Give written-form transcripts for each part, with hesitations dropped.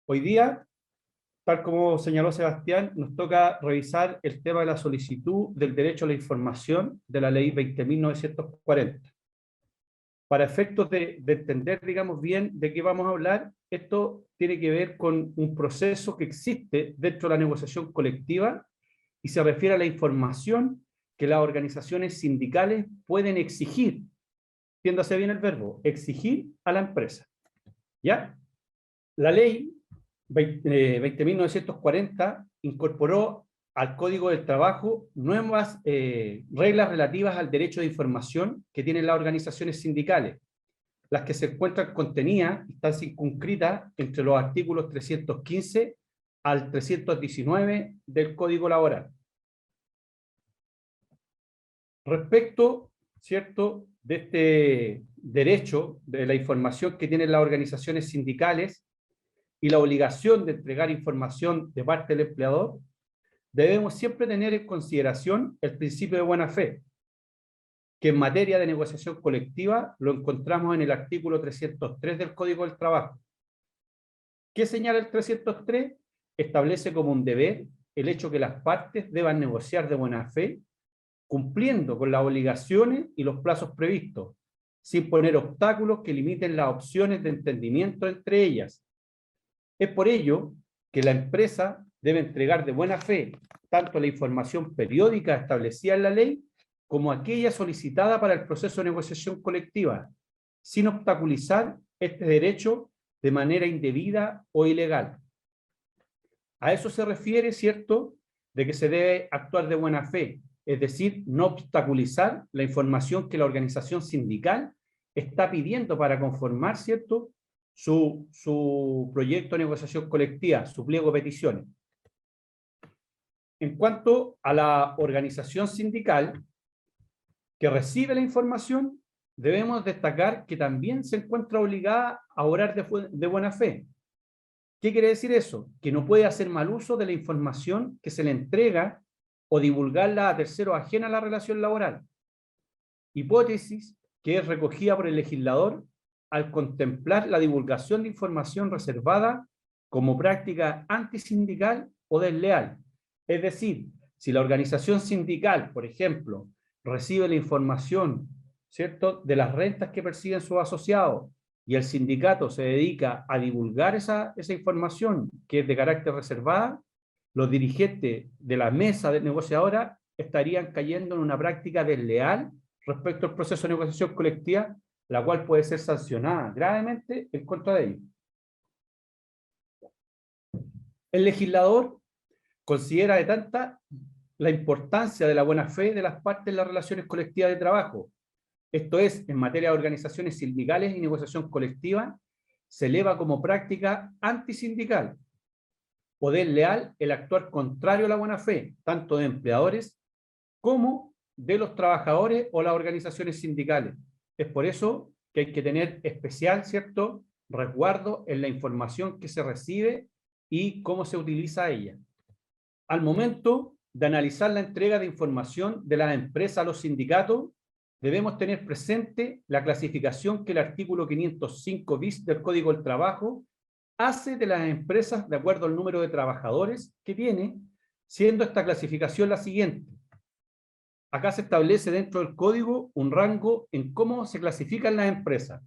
Hoy día, tal como señaló Sebastián, nos toca revisar el tema de la solicitud del derecho a la información de la Ley 20.940. Para efectos de entender, digamos, bien de qué vamos a hablar, esto tiene que ver con un proceso que existe dentro de la negociación colectiva y se refiere a la información que las organizaciones sindicales pueden exigir, entiéndase bien el verbo, exigir a la empresa. ¿Ya? La ley 20.940 incorporó al Código del Trabajo nuevas reglas relativas al derecho de información que tienen las organizaciones sindicales, las que se encuentran contenidas y están circunscritas entre los artículos 315 al 319 del Código Laboral. Respecto, ¿cierto?, de este derecho de la información que tienen las organizaciones sindicales y la obligación de entregar información de parte del empleador, debemos siempre tener en consideración el principio de buena fe, que en materia de negociación colectiva lo encontramos en el artículo 303 del Código del Trabajo. ¿Qué señala el 303? Establece como un deber el hecho que las partes deban negociar de buena fe, cumpliendo con las obligaciones y los plazos previstos, sin poner obstáculos que limiten las opciones de entendimiento entre ellas. Es por ello que la empresa debe entregar de buena fe tanto la información periódica establecida en la ley como aquella solicitada para el proceso de negociación colectiva, sin obstaculizar este derecho de manera indebida o ilegal. A eso se refiere, ¿cierto?, de que se debe actuar de buena fe, es decir, no obstaculizar la información que la organización sindical está pidiendo para conformar, ¿cierto?, su proyecto de negociación colectiva, su pliego de peticiones. En cuanto a la organización sindical que recibe la información, debemos destacar que también se encuentra obligada a obrar de buena fe. ¿Qué quiere decir eso? Que no puede hacer mal uso de la información que se le entrega o divulgarla a terceros ajenos a la relación laboral. Hipótesis que es recogida por el legislador al contemplar la divulgación de información reservada como práctica antisindical o desleal. Es decir, si la organización sindical, por ejemplo, recibe la información, ¿cierto?, de las rentas que perciben sus asociados y el sindicato se dedica a divulgar esa información que es de carácter reservada, los dirigentes de la mesa de negociadora estarían cayendo en una práctica desleal respecto al proceso de negociación colectiva, la cual puede ser sancionada gravemente en contra de ellos. El legislador considera de tanta la importancia de la buena fe de las partes en las relaciones colectivas de trabajo. Esto es, en materia de organizaciones sindicales y negociación colectiva, se eleva como práctica antisindical o desleal el actuar contrario a la buena fe, tanto de empleadores como de los trabajadores o las organizaciones sindicales. Es por eso que hay que tener especial, ¿cierto?, resguardo en la información que se recibe y cómo se utiliza ella. Al momento de analizar la entrega de información de las empresas a los sindicatos, debemos tener presente la clasificación que el artículo 505 bis del Código del Trabajo hace de las empresas de acuerdo al número de trabajadores que tiene, siendo esta clasificación la siguiente. Acá se establece dentro del código un rango en cómo se clasifican las empresas.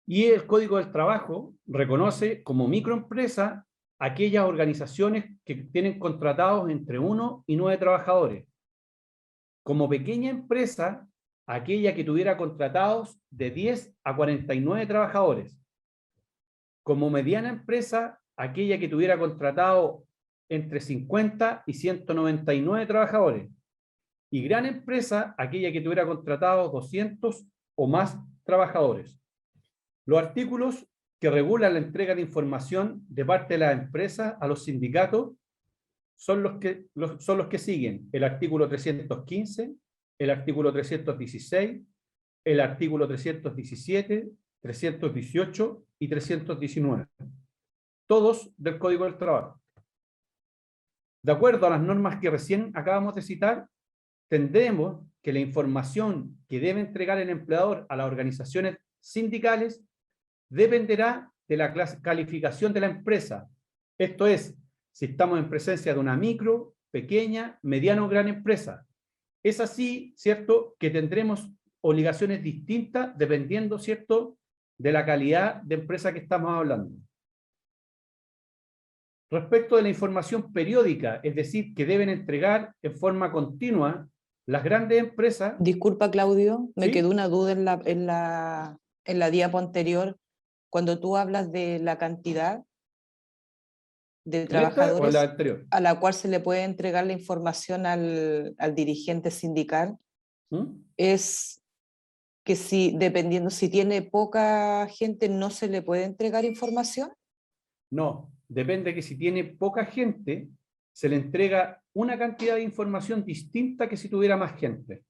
Y el Código del Trabajo reconoce como microempresa aquellas organizaciones que tienen contratados entre 1 y 9 trabajadores. Como pequeña empresa, aquella que tuviera contratados de 10 a 49 trabajadores. Como mediana empresa, aquella que tuviera contratado entre 50 y 199 trabajadores. Y gran empresa, aquella que tuviera contratados 200 o más trabajadores. Los artículos que regulan la entrega de información de parte de las empresas a los sindicatos son los que siguen: el artículo 315, el artículo 316, el artículo 317, 318 y 319, todos del Código del Trabajo. De acuerdo a las normas que recién acabamos de citar, tendremos que la información que debe entregar el empleador a las organizaciones sindicales dependerá de la calificación de la empresa. Esto es, si estamos en presencia de una micro, pequeña, mediana o gran empresa. Es así, ¿cierto?, que tendremos obligaciones distintas dependiendo, ¿cierto?, de la calidad de empresa que estamos hablando. Respecto de la información periódica, es decir, que deben entregar en forma continua las grandes empresas. Disculpa, Claudio, me ¿Sí? quedó una duda en la diapo anterior. Cuando tú hablas de la cantidad de ¿En esta o en trabajadores la anterior? a la cual se le puede entregar la información al dirigente sindical, es que si, dependiendo, si tiene poca gente, no se le puede entregar información. No, depende que si tiene poca gente, se le entrega una cantidad de información distinta que si tuviera más gente.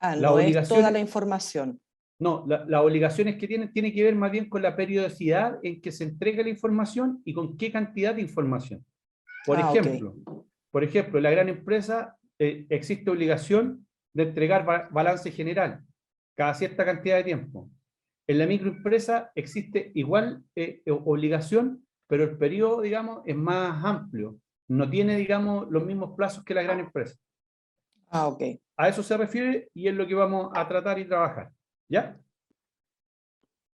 Ah, Las no es toda obligaciones, la información. no, las obligaciones que tiene que ver más bien con la periodicidad en que se entrega la información y con qué cantidad de información. Por Ah, ok. ejemplo, en la gran empresa existe obligación de entregar balance general cada cierta cantidad de tiempo. En la microempresa existe igual obligación, pero el periodo, digamos, es más amplio. No tiene, digamos, los mismos plazos que la gran empresa. Ah, ok. A eso se refiere y es lo que vamos a tratar y trabajar. ¿Ya?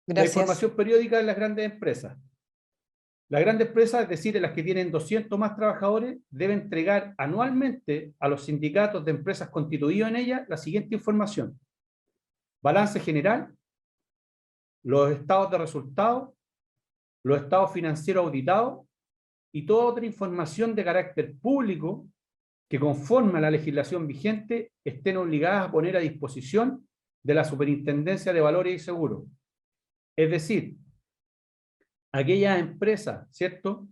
La Gracias. información periódica de las grandes empresas. Las grandes empresas, es decir, las que tienen 200 más trabajadores, deben entregar anualmente a los sindicatos de empresas constituidos en ellas la siguiente información: balance general, los estados de resultados, los estados financieros auditados y toda otra información de carácter público que, conforme a la legislación vigente, estén obligadas a poner a disposición de la Superintendencia de Valores y Seguros. Es decir, aquellas empresas, ¿cierto?,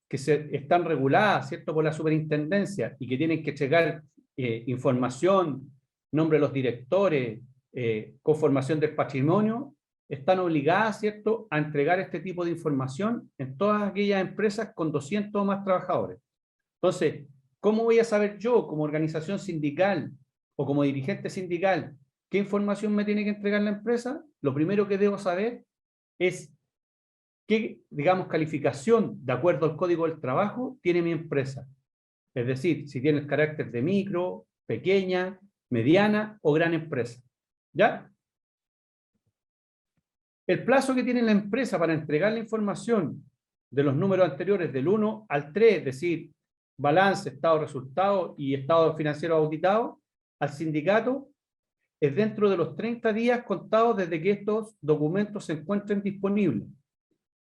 que están reguladas, ¿cierto?, por la superintendencia y que tienen que checar información, nombre de los directores, conformación del patrimonio, están obligadas, ¿cierto?, a entregar este tipo de información en todas aquellas empresas con 200 o más trabajadores. Entonces, ¿cómo voy a saber yo, como organización sindical o como dirigente sindical, qué información me tiene que entregar la empresa? Lo primero que debo saber es qué, digamos, calificación, de acuerdo al Código del Trabajo, tiene mi empresa. Es decir, si tiene el carácter de micro, pequeña, mediana o gran empresa. ¿Ya? El plazo que tiene la empresa para entregar la información de los números anteriores del 1 al 3, es decir, balance, estado de resultados y estado financiero auditado, al sindicato, es dentro de los 30 días contados desde que estos documentos se encuentren disponibles.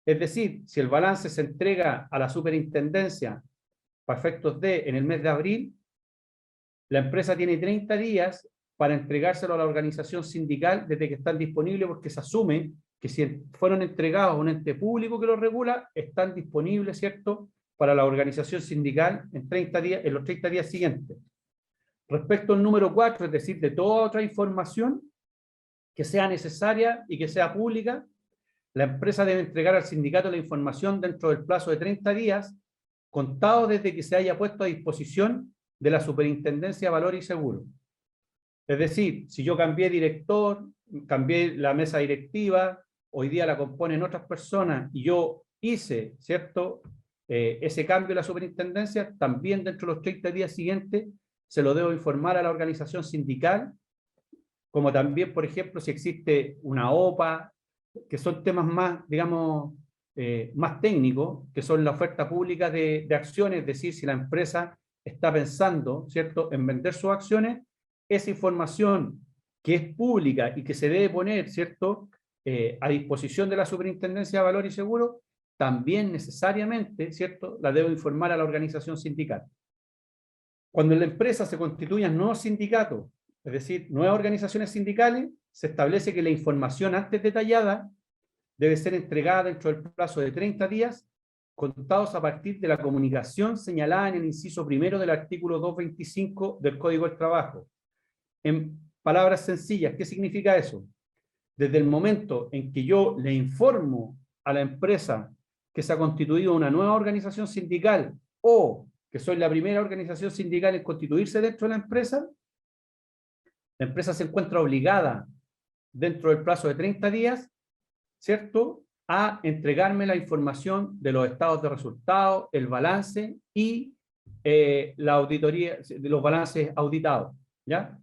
Es decir, si el balance se entrega a la superintendencia para efectos en el mes de abril, la empresa tiene 30 días para entregárselo a la organización sindical desde que están disponibles, porque se asume que si fueron entregados a un ente público que lo regula, están disponibles, ¿cierto?, para la organización sindical en 30 días, en los 30 días siguientes. Respecto al número 4, es decir, de toda otra información que sea necesaria y que sea pública, la empresa debe entregar al sindicato la información dentro del plazo de 30 días, contado desde que se haya puesto a disposición de la Superintendencia de Valores y Seguros. Es decir, si yo cambié director, cambié la mesa directiva, hoy día la componen otras personas y yo hice, ¿cierto?, ese cambio de la superintendencia, también dentro de los 30 días siguientes se lo debo informar a la organización sindical, como también, por ejemplo, si existe una OPA, que son temas más, digamos, más técnicos, que son la oferta pública de acciones, es decir, si la empresa está pensando, ¿cierto?, en vender sus acciones, esa información que es pública y que se debe poner, ¿cierto?, a disposición de la Superintendencia de Valores y Seguros, también necesariamente, ¿cierto?, la debo informar a la organización sindical. Cuando en la empresa se constituyan nuevos sindicatos, es decir, nuevas organizaciones sindicales, se establece que la información antes detallada debe ser entregada dentro del plazo de 30 días, contados a partir de la comunicación señalada en el inciso primero del artículo 225 del Código del Trabajo. En palabras sencillas, ¿qué significa eso? Desde el momento en que yo le informo a la empresa que se ha constituido una nueva organización sindical o que soy la primera organización sindical en constituirse dentro de la empresa se encuentra obligada dentro del plazo de 30 días, ¿cierto?, a entregarme la información de los estados de resultados, el balance y la auditoría de los balances auditados, ¿ya?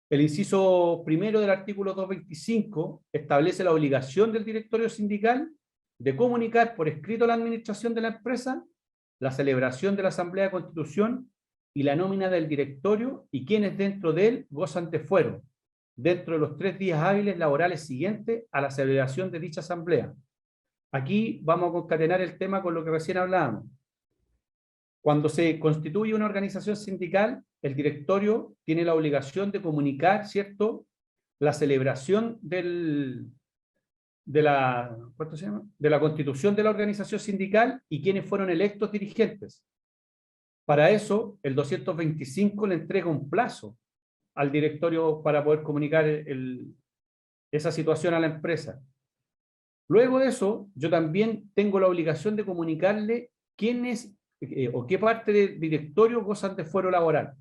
El inciso primero del artículo 225 establece la obligación del directorio sindical de comunicar por escrito a la administración de la empresa la celebración de la Asamblea de Constitución y la nómina del directorio y quienes dentro de él gozan de fuero, dentro de los 3 días hábiles laborales siguientes a la celebración de dicha asamblea. Aquí vamos a concatenar el tema con lo que recién hablábamos. Cuando se constituye una organización sindical, el directorio tiene la obligación de comunicar, ¿cierto?, la celebración de la constitución de la organización sindical y quienes fueron electos dirigentes. Para eso, el 225 le entrega un plazo al directorio para poder comunicar esa situación a la empresa. Luego de eso, yo también tengo la obligación de comunicarle quiénes o qué parte del directorio gozan de fuero laboral.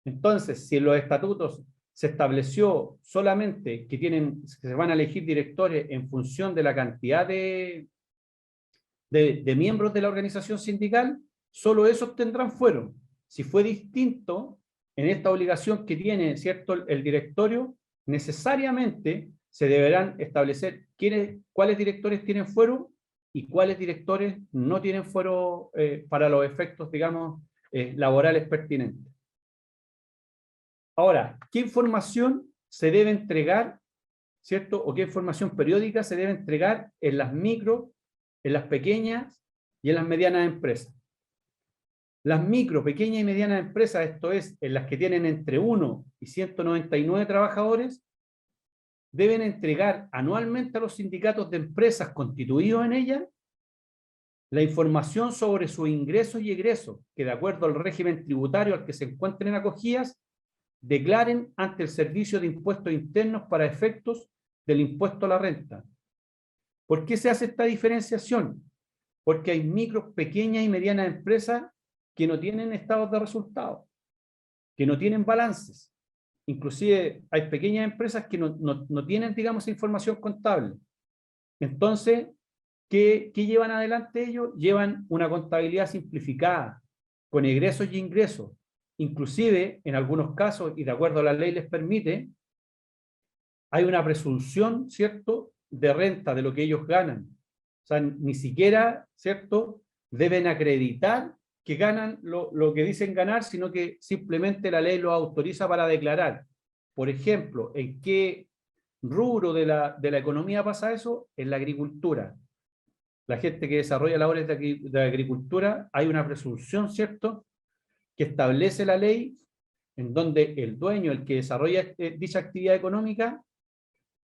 Entonces, si en los estatutos se estableció solamente que se van a elegir directores en función de la cantidad de miembros de la organización sindical, solo esos tendrán fuero. Si fue distinto, en esta obligación que tiene, ¿cierto?, el directorio, necesariamente se deberán establecer cuáles directores tienen fuero y cuáles directores no tienen fuero para los efectos, digamos, laborales pertinentes. Ahora, ¿qué información se debe entregar, ¿cierto? O qué información periódica se debe entregar en las micro, en las pequeñas y en las medianas empresas? Las micro, pequeñas y medianas empresas, esto es, en las que tienen entre 1 y 199 trabajadores, deben entregar anualmente a los sindicatos de empresas constituidos en ellas la información sobre sus ingresos y egresos, que de acuerdo al régimen tributario al que se encuentren acogidas, declaren ante el Servicio de Impuestos Internos para efectos del impuesto a la renta. ¿Por qué se hace esta diferenciación? Porque hay micro, pequeñas y medianas empresas que no tienen estados de resultados, que no tienen balances. Inclusive hay pequeñas empresas que no tienen, digamos, información contable. Entonces, ¿qué llevan adelante ellos? Llevan una contabilidad simplificada, con egresos y ingresos. Inclusive, en algunos casos, y de acuerdo a la ley les permite, hay una presunción, ¿cierto?, de renta de lo que ellos ganan. O sea, ni siquiera, ¿cierto?, deben acreditar que ganan lo que dicen ganar, sino que simplemente la ley los autoriza para declarar. Por ejemplo, ¿en qué rubro de la economía pasa eso? En la agricultura. La gente que desarrolla labores de agricultura, hay una presunción, ¿cierto?, que establece la ley en donde el dueño, el que desarrolla dicha actividad económica,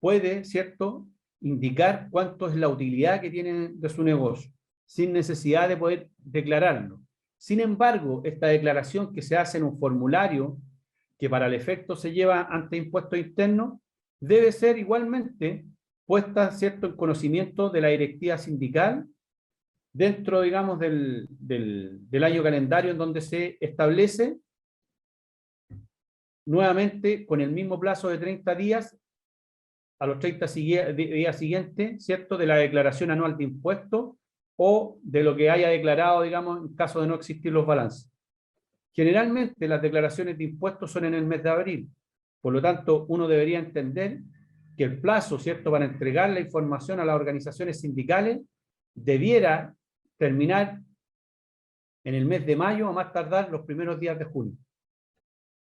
puede, ¿cierto?, indicar cuánto es la utilidad que tiene de su negocio, sin necesidad de poder declararlo. Sin embargo, esta declaración que se hace en un formulario que para el efecto se lleva ante impuestos internos, debe ser igualmente puesta, ¿cierto?, en conocimiento de la directiva sindical dentro, digamos, del año calendario en donde se establece, nuevamente con el mismo plazo de 30 días, a los 30 días siguientes, ¿cierto?, de la declaración anual de impuestos o de lo que haya declarado, digamos, en caso de no existir los balances. Generalmente las declaraciones de impuestos son en el mes de abril, por lo tanto uno debería entender que el plazo, ¿cierto?, para entregar la información a las organizaciones sindicales debiera terminar en el mes de mayo o más tardar los primeros días de junio.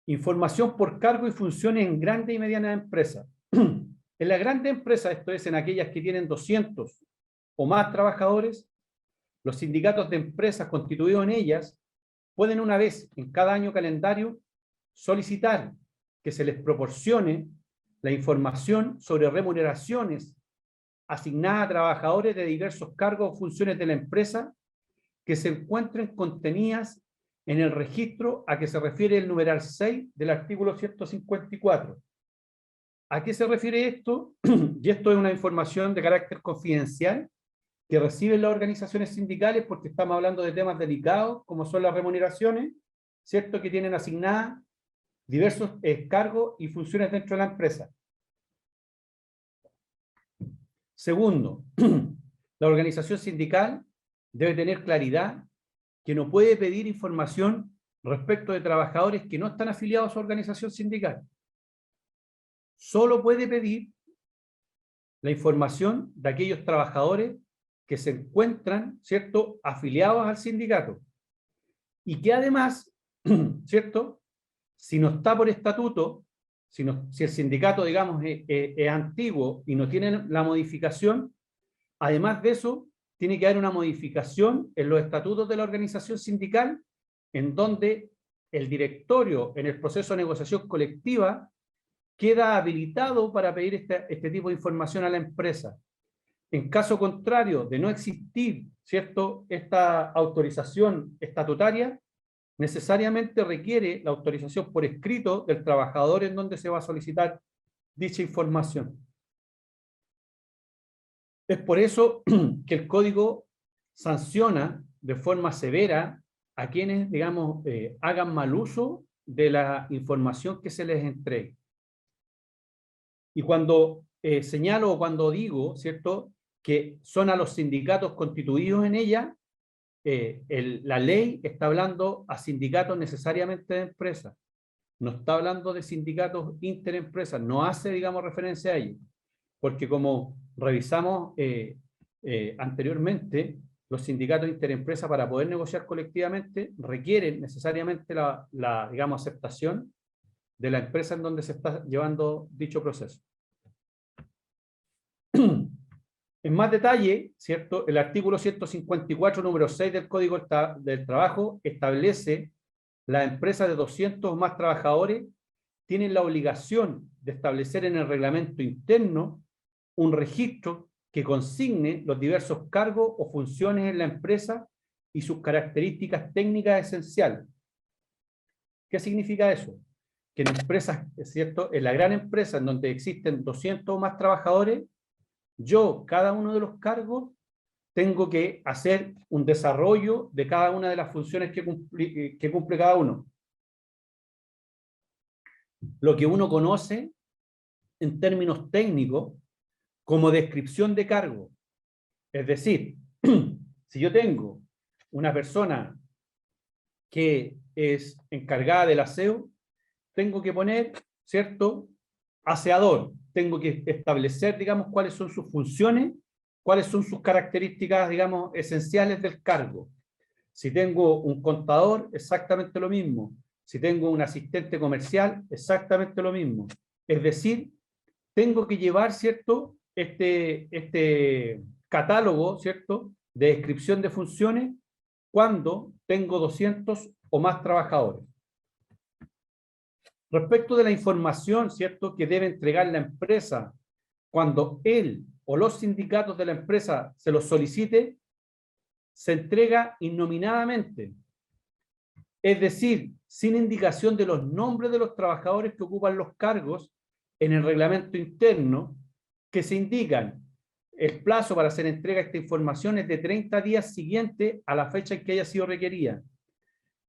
Información por cargo y funciones en grandes y medianas empresas. En las grandes empresas, esto es, en aquellas que tienen 200 o más trabajadores, los sindicatos de empresas constituidos en ellas pueden una vez en cada año calendario solicitar que se les proporcione la información sobre remuneraciones asignadas a trabajadores de diversos cargos o funciones de la empresa que se encuentren contenidas en el registro a que se refiere el numeral 6 del artículo 154. ¿A qué se refiere esto? Y esto es una información de carácter confidencial que reciben las organizaciones sindicales porque estamos hablando de temas delicados, como son las remuneraciones, ¿cierto?, que tienen asignadas diversos cargos y funciones dentro de la empresa. Segundo, la organización sindical debe tener claridad que no puede pedir información respecto de trabajadores que no están afiliados a su organización sindical. Solo puede pedir la información de aquellos trabajadores que se encuentran, ¿cierto?, afiliados al sindicato. Y que además, ¿cierto?, si no está por estatuto, si el sindicato, digamos, es antiguo y no tiene la modificación, además de eso, tiene que haber una modificación en los estatutos de la organización sindical, en donde el directorio, en el proceso de negociación colectiva, queda habilitado para pedir este tipo de información a la empresa. En caso contrario de no existir, ¿cierto?, esta autorización estatutaria, necesariamente requiere la autorización por escrito del trabajador en donde se va a solicitar dicha información. Es por eso que el código sanciona de forma severa a quienes, digamos, hagan mal uso de la información que se les entregue. Y cuando señalo o cuando digo, ¿cierto?, que son a los sindicatos constituidos en ella, la ley está hablando a sindicatos necesariamente de empresas. No está hablando de sindicatos interempresas, no hace, digamos, referencia a ellos. Porque como revisamos anteriormente, los sindicatos interempresas para poder negociar colectivamente requieren necesariamente digamos, aceptación de la empresa en donde se está llevando dicho proceso. En más detalle, ¿cierto?, el artículo 154, número 6 del Código del Trabajo establece las empresas de 200 o más trabajadores tienen la obligación de establecer en el reglamento interno un registro que consigne los diversos cargos o funciones en la empresa y sus características técnicas esenciales. ¿Qué significa eso? Que en empresas, es cierto, en la gran empresa en donde existen 200 o más trabajadores, yo, cada uno de los cargos, tengo que hacer un desarrollo de cada una de las funciones que cumple cada uno. Lo que uno conoce en términos técnicos como descripción de cargo. Es decir, si yo tengo una persona que es encargada del aseo, tengo que poner, ¿cierto?, aseador. Tengo que establecer, digamos, cuáles son sus funciones, cuáles son sus características, digamos, esenciales del cargo. Si tengo un contador, exactamente lo mismo. Si tengo un asistente comercial, exactamente lo mismo. Es decir, tengo que llevar, ¿cierto?, este catálogo, ¿cierto?, de descripción de funciones cuando tengo 200 o más trabajadores. Respecto de la información, ¿cierto?, que debe entregar la empresa cuando él o los sindicatos de la empresa se los solicite, se entrega innominadamente. Es decir, sin indicación de los nombres de los trabajadores que ocupan los cargos en el reglamento interno, que se indican. El plazo para hacer entrega de esta información es de 30 días siguientes a la fecha en que haya sido requerida.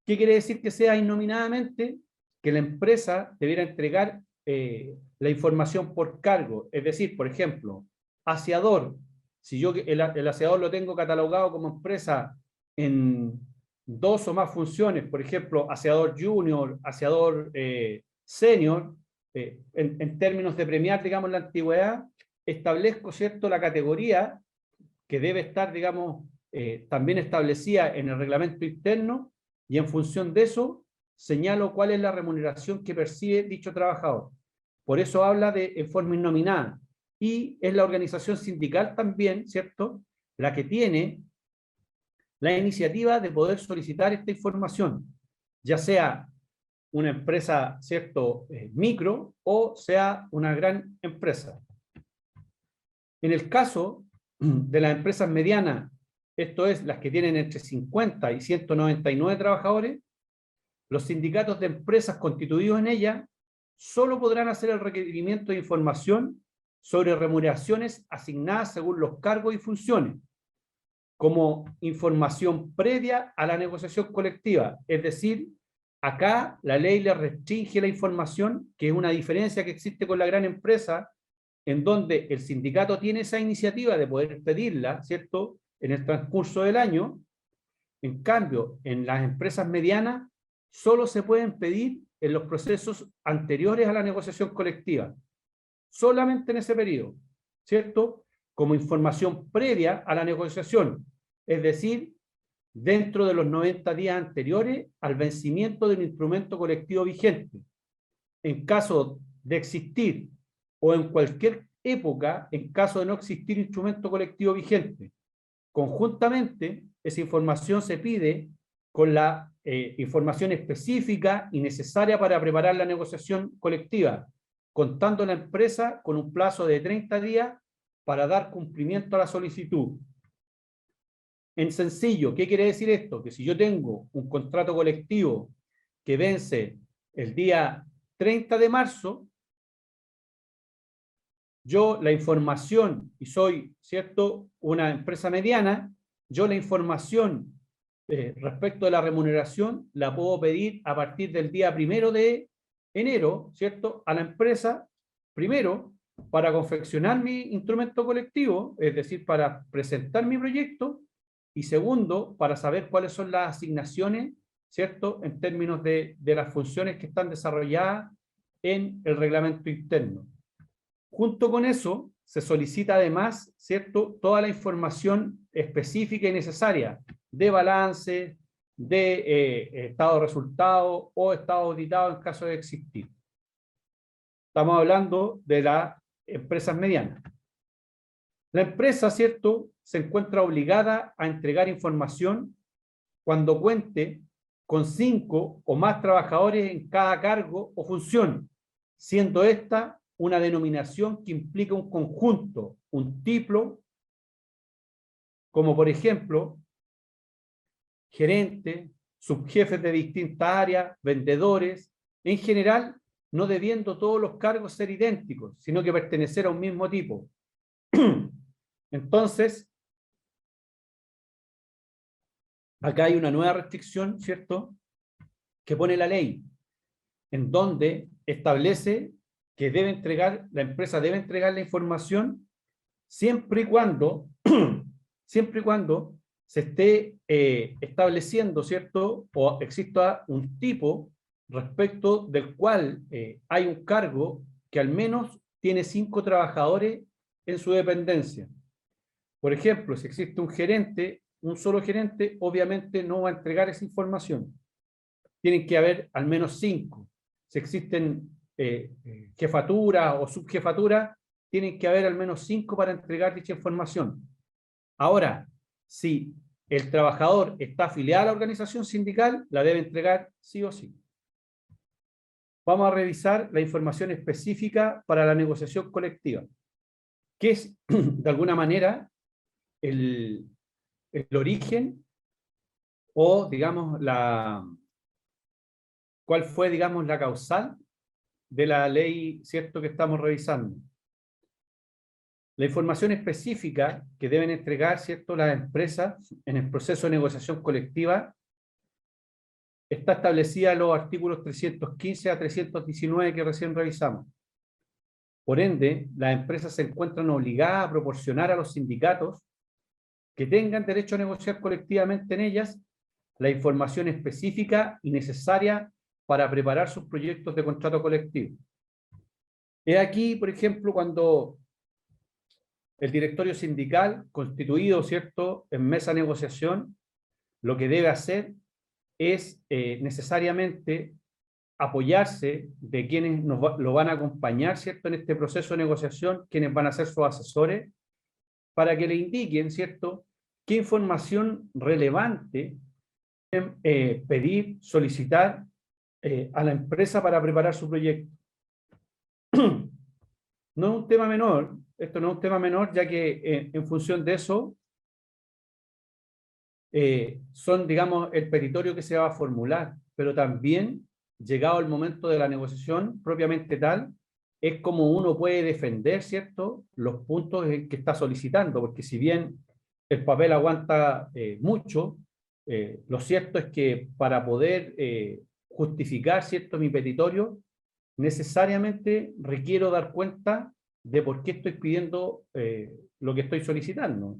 ¿Qué quiere decir que sea innominadamente? Que la empresa debiera entregar la información por cargo. Es decir, por ejemplo, aseador. Si yo el aseador lo tengo catalogado como empresa en 2 o más funciones, por ejemplo, aseador junior, aseador senior, en términos de premiar, digamos, la antigüedad, establezco, ¿cierto?, la categoría que debe estar, digamos, también establecida en el reglamento interno, y en función de eso señalo cuál es la remuneración que percibe dicho trabajador. Por eso habla en forma innominada. Y es la organización sindical también, ¿cierto?, la que tiene la iniciativa de poder solicitar esta información, ya sea una empresa, ¿cierto?, micro, o sea una gran empresa. En el caso de las empresas medianas, esto es, las que tienen entre 50 y 199 trabajadores, los sindicatos de empresas constituidos en ella solo podrán hacer el requerimiento de información sobre remuneraciones asignadas según los cargos y funciones, como información previa a la negociación colectiva. Es decir, acá la ley le restringe la información, que es una diferencia que existe con la gran empresa, en donde el sindicato tiene esa iniciativa de poder pedirla, ¿cierto?, en el transcurso del año. En cambio, en las empresas medianas, solo se pueden pedir en los procesos anteriores a la negociación colectiva. Solamente en ese periodo, ¿cierto? Como información previa a la negociación. Es decir, dentro de los 90 días anteriores al vencimiento del instrumento colectivo vigente. En caso de existir o en cualquier época, en caso de no existir instrumento colectivo vigente. Conjuntamente, esa información se pide con la información específica y necesaria para preparar la negociación colectiva, contando la empresa con un plazo de 30 días para dar cumplimiento a la solicitud. En sencillo, ¿qué quiere decir esto? Que si yo tengo un contrato colectivo que vence el día 30 de marzo, yo la información, y soy, ¿cierto?, una empresa mediana, yo la información respecto de la remuneración la puedo pedir a partir del día 1 de enero, ¿cierto?, a la empresa, primero, para confeccionar mi instrumento colectivo, es decir, para presentar mi proyecto, y segundo, para saber cuáles son las asignaciones, ¿cierto?, en términos de las funciones que están desarrolladas en el reglamento interno. Junto con eso, se solicita además, ¿cierto?, toda la información específica y necesaria de balance, de estado de resultado o estado auditado en caso de existir. Estamos hablando de las empresas medianas. La empresa, ¿cierto?, se encuentra obligada a entregar información cuando cuente con 5 o más trabajadores en cada cargo o función, siendo esta una denominación que implica un conjunto, un título, como por ejemplo, gerente, subjefes de distintas áreas, vendedores, en general, no debiendo todos los cargos ser idénticos, sino que pertenecer a un mismo tipo. Entonces, acá hay una nueva restricción, ¿cierto?, que pone la ley, en donde establece que la empresa debe entregar la información siempre y cuando se esté estableciendo, ¿cierto?, o exista un tipo respecto del cual hay un cargo que al menos tiene 5 trabajadores en su dependencia. Por ejemplo, si existe un gerente, un solo gerente, obviamente no va a entregar esa información. Tienen que haber al menos 5. Si existen jefaturas o subjefaturas, tienen que haber al menos 5 para entregar dicha información. Ahora, si el trabajador está afiliado a la organización sindical, la debe entregar sí o sí. Vamos a revisar la información específica para la negociación colectiva, que es, de alguna manera, el origen o, digamos, cuál fue, digamos, la causal de la ley, ¿cierto?, que estamos revisando. La información específica que deben entregar, ¿cierto?, las empresas en el proceso de negociación colectiva está establecida en los artículos 315 a 319 que recién revisamos. Por ende, las empresas se encuentran obligadas a proporcionar a los sindicatos que tengan derecho a negociar colectivamente en ellas la información específica y necesaria para preparar sus proyectos de contrato colectivo. He aquí, por ejemplo, cuando el directorio sindical, constituido, ¿cierto?, en mesa de negociación, lo que debe hacer es necesariamente apoyarse de quienes lo van a acompañar, ¿cierto?, en este proceso de negociación, quienes van a ser sus asesores, para que le indiquen, ¿cierto?, qué información relevante pedir, solicitar a la empresa para preparar su proyecto. No es un tema menor, esto no es un tema menor, ya que en función de eso son, digamos, el petitorio que se va a formular, pero también, llegado el momento de la negociación propiamente tal, es como uno puede defender, ¿cierto?, los puntos que está solicitando, porque si bien el papel aguanta mucho, lo cierto es que para poder justificar, ¿cierto?, mi petitorio, necesariamente requiero dar cuenta de por qué estoy pidiendo lo que estoy solicitando.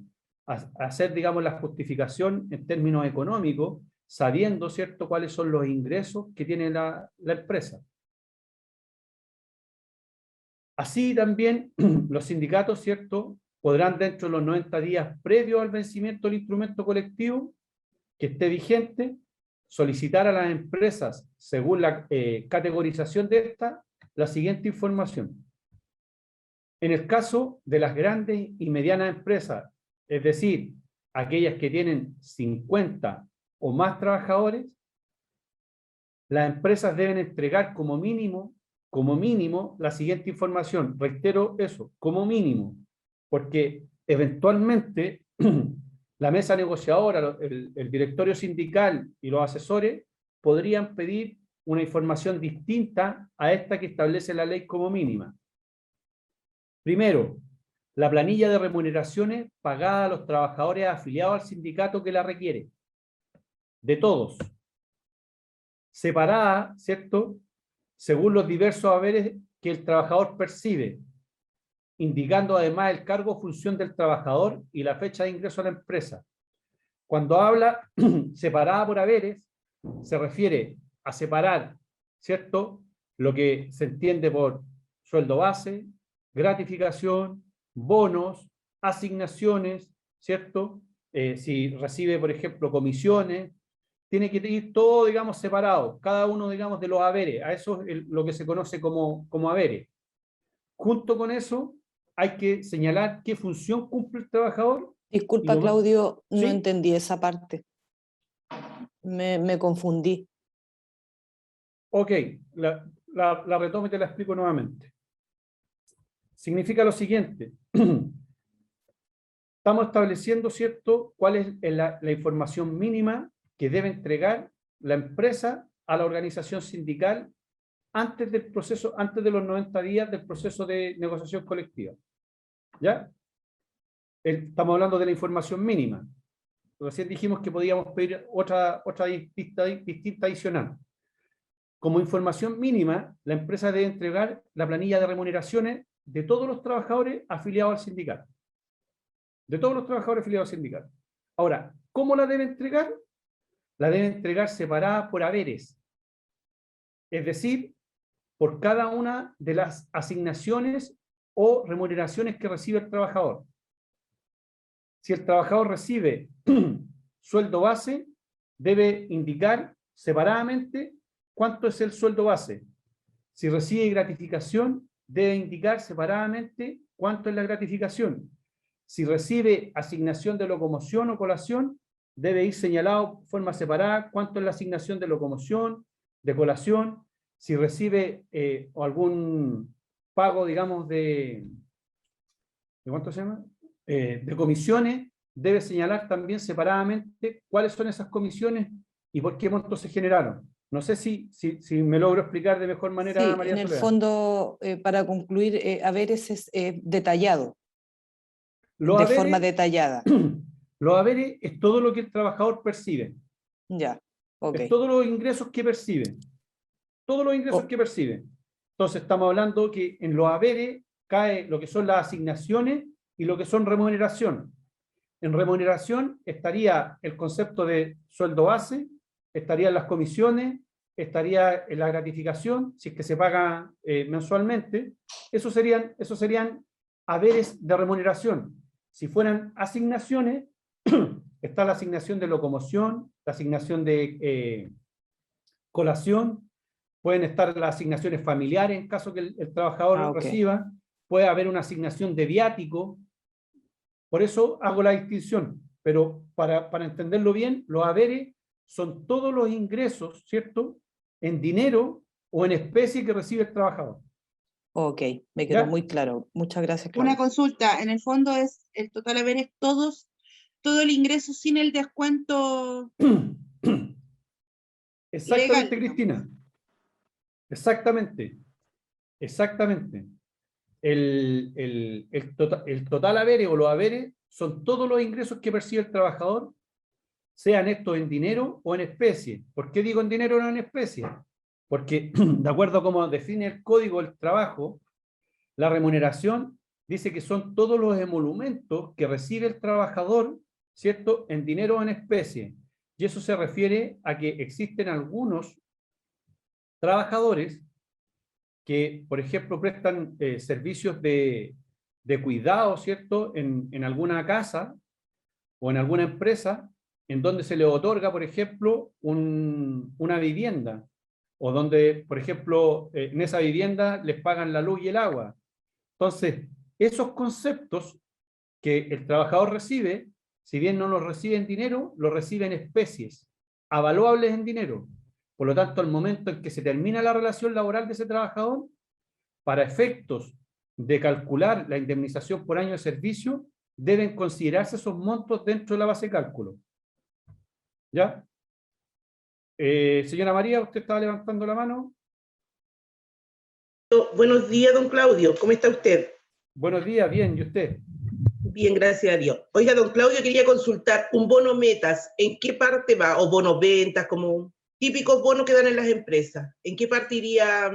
Hacer, digamos, la justificación en términos económicos, sabiendo, ¿cierto?, cuáles son los ingresos que tiene la empresa. Así también los sindicatos, ¿cierto?, podrán dentro de los 90 días previos al vencimiento del instrumento colectivo que esté vigente, solicitar a las empresas, según la categorización de esta, la siguiente información. En el caso de las grandes y medianas empresas, es decir, aquellas que tienen 50 o más trabajadores, las empresas deben entregar como mínimo, la siguiente información. Reitero eso, como mínimo, porque eventualmente la mesa negociadora, el directorio sindical y los asesores podrían pedir una información distinta a esta que establece la ley como mínima. Primero, la planilla de remuneraciones pagada a los trabajadores afiliados al sindicato que la requiere. De todos. Separada, ¿cierto?, según los diversos haberes que el trabajador percibe, indicando además el cargo o función del trabajador y la fecha de ingreso a la empresa. Cuando habla separada por haberes, se refiere a separar, ¿cierto?, lo que se entiende por sueldo base, gratificación, bonos, asignaciones, ¿cierto? Si recibe, por ejemplo, comisiones, tiene que ir todo, digamos, separado, cada uno, digamos, de los haberes. A eso es lo que se conoce como haberes. Junto con eso, hay que señalar qué función cumple el trabajador. Disculpa, Claudio, no ¿sí? entendí esa parte. Me confundí. Ok, la retomo y te la explico nuevamente. Significa lo siguiente. Estamos estableciendo, ¿cierto?, cuál es la información mínima que debe entregar la empresa a la organización sindical antes del proceso, antes de los 90 días del proceso de negociación colectiva. ¿Ya? Estamos hablando de la información mínima. Recién dijimos que podíamos pedir otra distinta adicional. Como información mínima, la empresa debe entregar la planilla de remuneraciones de todos los trabajadores afiliados al sindicato. De todos los trabajadores afiliados al sindicato. Ahora, ¿cómo la debe entregar? La debe entregar separada por haberes. Es decir, por cada una de las asignaciones o remuneraciones que recibe el trabajador. Si el trabajador recibe sueldo base, debe indicar separadamente cuánto es el sueldo base. Si recibe gratificación, debe indicar separadamente cuánto es la gratificación. Si recibe asignación de locomoción o colación, debe ir señalado de forma separada cuánto es la asignación de locomoción, de colación. Si recibe algún pago, digamos, ¿de cuánto se llama? De comisiones, debe señalar también separadamente cuáles son esas comisiones y por qué montos se generaron. No sé si me logro explicar de mejor manera, Sí, María en el Soledad. fondo, para concluir, haberes es detallado, Los de haberes, forma detallada. los haberes es todo lo que el trabajador percibe. Ya, ok. Es todos los ingresos que percibe. Todos los ingresos que percibe. Entonces estamos hablando que en los haberes cae lo que son las asignaciones y lo que son remuneración. En remuneración estaría el concepto de sueldo base, estarían las comisiones, estaría la gratificación, si es que se paga mensualmente. Esos serían haberes de remuneración. Si fueran asignaciones, está la asignación de locomoción, la asignación de colación, pueden estar las asignaciones familiares en caso que el trabajador reciba, puede haber una asignación de viático. Por eso hago la distinción, pero para entenderlo bien, los haberes son todos los ingresos, ¿cierto?, en dinero o en especie que recibe el trabajador. Ok, me quedó muy claro. Muchas gracias, Claudia. Una consulta, en el fondo es el total haberes todo el ingreso sin el descuento. Exactamente, legal, Cristina. Exactamente. El total haberes o los haberes son todos los ingresos que percibe el trabajador, sean estos en dinero o en especie. ¿Por qué digo en dinero o no en especie? Porque, de acuerdo a cómo define el Código del Trabajo, La remuneración dice que son todos los emolumentos que recibe el trabajador, ¿cierto?, en dinero o en especie. Y eso se refiere a que existen algunos trabajadores que, por ejemplo, prestan servicios de cuidado, ¿cierto?, en alguna casa o en alguna empresa, en donde se le otorga, por ejemplo, una vivienda, o donde, por ejemplo, en esa vivienda les pagan la luz y el agua. Entonces, esos conceptos que el trabajador recibe, si bien no los recibe en dinero, los recibe en especies, avaluables en dinero. Por lo tanto, al momento en que se termina la relación laboral de ese trabajador, para efectos de calcular la indemnización por año de servicio, deben considerarse esos montos dentro de la base de cálculo. ¿Ya? Señora María, usted estaba levantando la mano. Buenos días, don Claudio. ¿Cómo está usted? Buenos días, bien. ¿Y usted? Bien, gracias a Dios. Oiga, don Claudio, quería consultar un bono metas. ¿En qué parte va? O bonos ventas, como típicos bonos que dan en las empresas. ¿En qué parte iría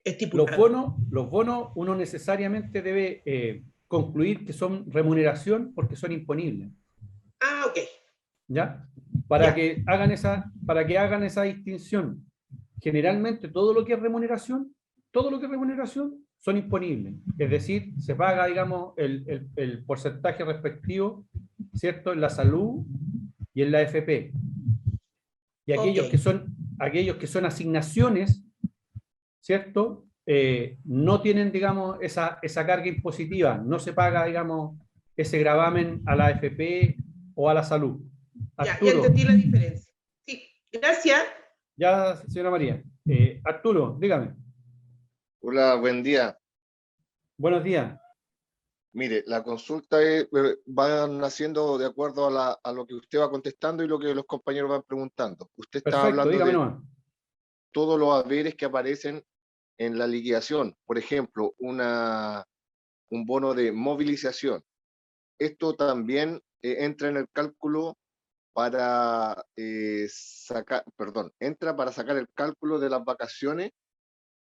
estipulado? Los bonos uno necesariamente debe concluir que son remuneración porque son imponibles. Ah, ok. ¿Ya? Para que hagan esa distinción. Generalmente todo lo que es remuneración son imponibles. Es decir, se paga, digamos, el porcentaje respectivo, ¿cierto?, en la salud y en la AFP. Y aquellos que son asignaciones, ¿cierto?, no tienen, digamos, esa carga impositiva, no se paga, digamos, ese gravamen a la AFP o a la salud. Arturo. Ya entendí la diferencia. Sí, gracias. Ya, señora María. Arturo, dígame. Hola, buen día. Buenos días. Mire, la consulta van haciendo de acuerdo a lo que usted va contestando y lo que los compañeros van preguntando. Usted está hablando de todos los haberes que aparecen en la liquidación. Por ejemplo, un bono de movilización. Esto también entra en el cálculo para entra para sacar el cálculo de las vacaciones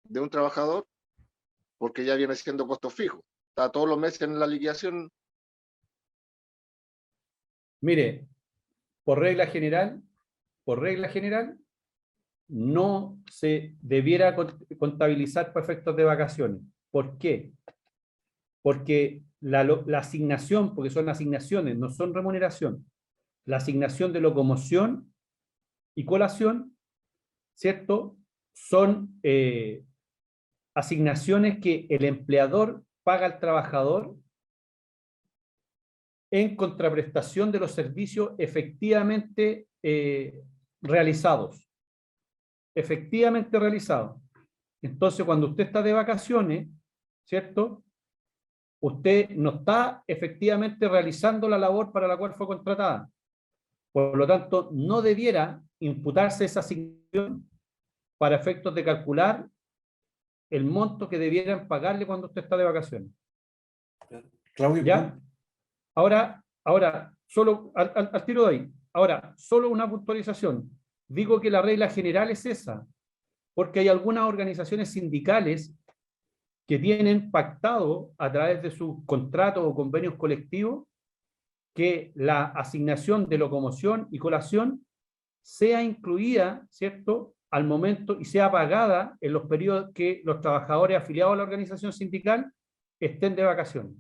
de un trabajador, porque ya viene siendo costo fijo. Está todos los meses en la liquidación. Mire, por regla general, no se debiera contabilizar para efectos de vacaciones. ¿Por qué? Porque la asignación, porque son asignaciones, no son remuneración, la asignación de locomoción y colación, ¿cierto?, son asignaciones que el empleador paga al trabajador en contraprestación de los servicios efectivamente realizados. Efectivamente realizados. Entonces, cuando usted está de vacaciones, ¿cierto?, usted no está efectivamente realizando la labor para la cual fue contratada. Por lo tanto, no debiera imputarse esa asignación para efectos de calcular el monto que debieran pagarle cuando usted está de vacaciones. Claudio, ¿ya? Ahora, solo al tiro de ahí. Ahora, solo una puntualización. Digo que la regla general es esa, porque hay algunas organizaciones sindicales que tienen pactado a través de sus contratos o convenios colectivos que la asignación de locomoción y colación sea incluida, ¿cierto?, al momento y sea pagada en los periodos que los trabajadores afiliados a la organización sindical estén de vacaciones.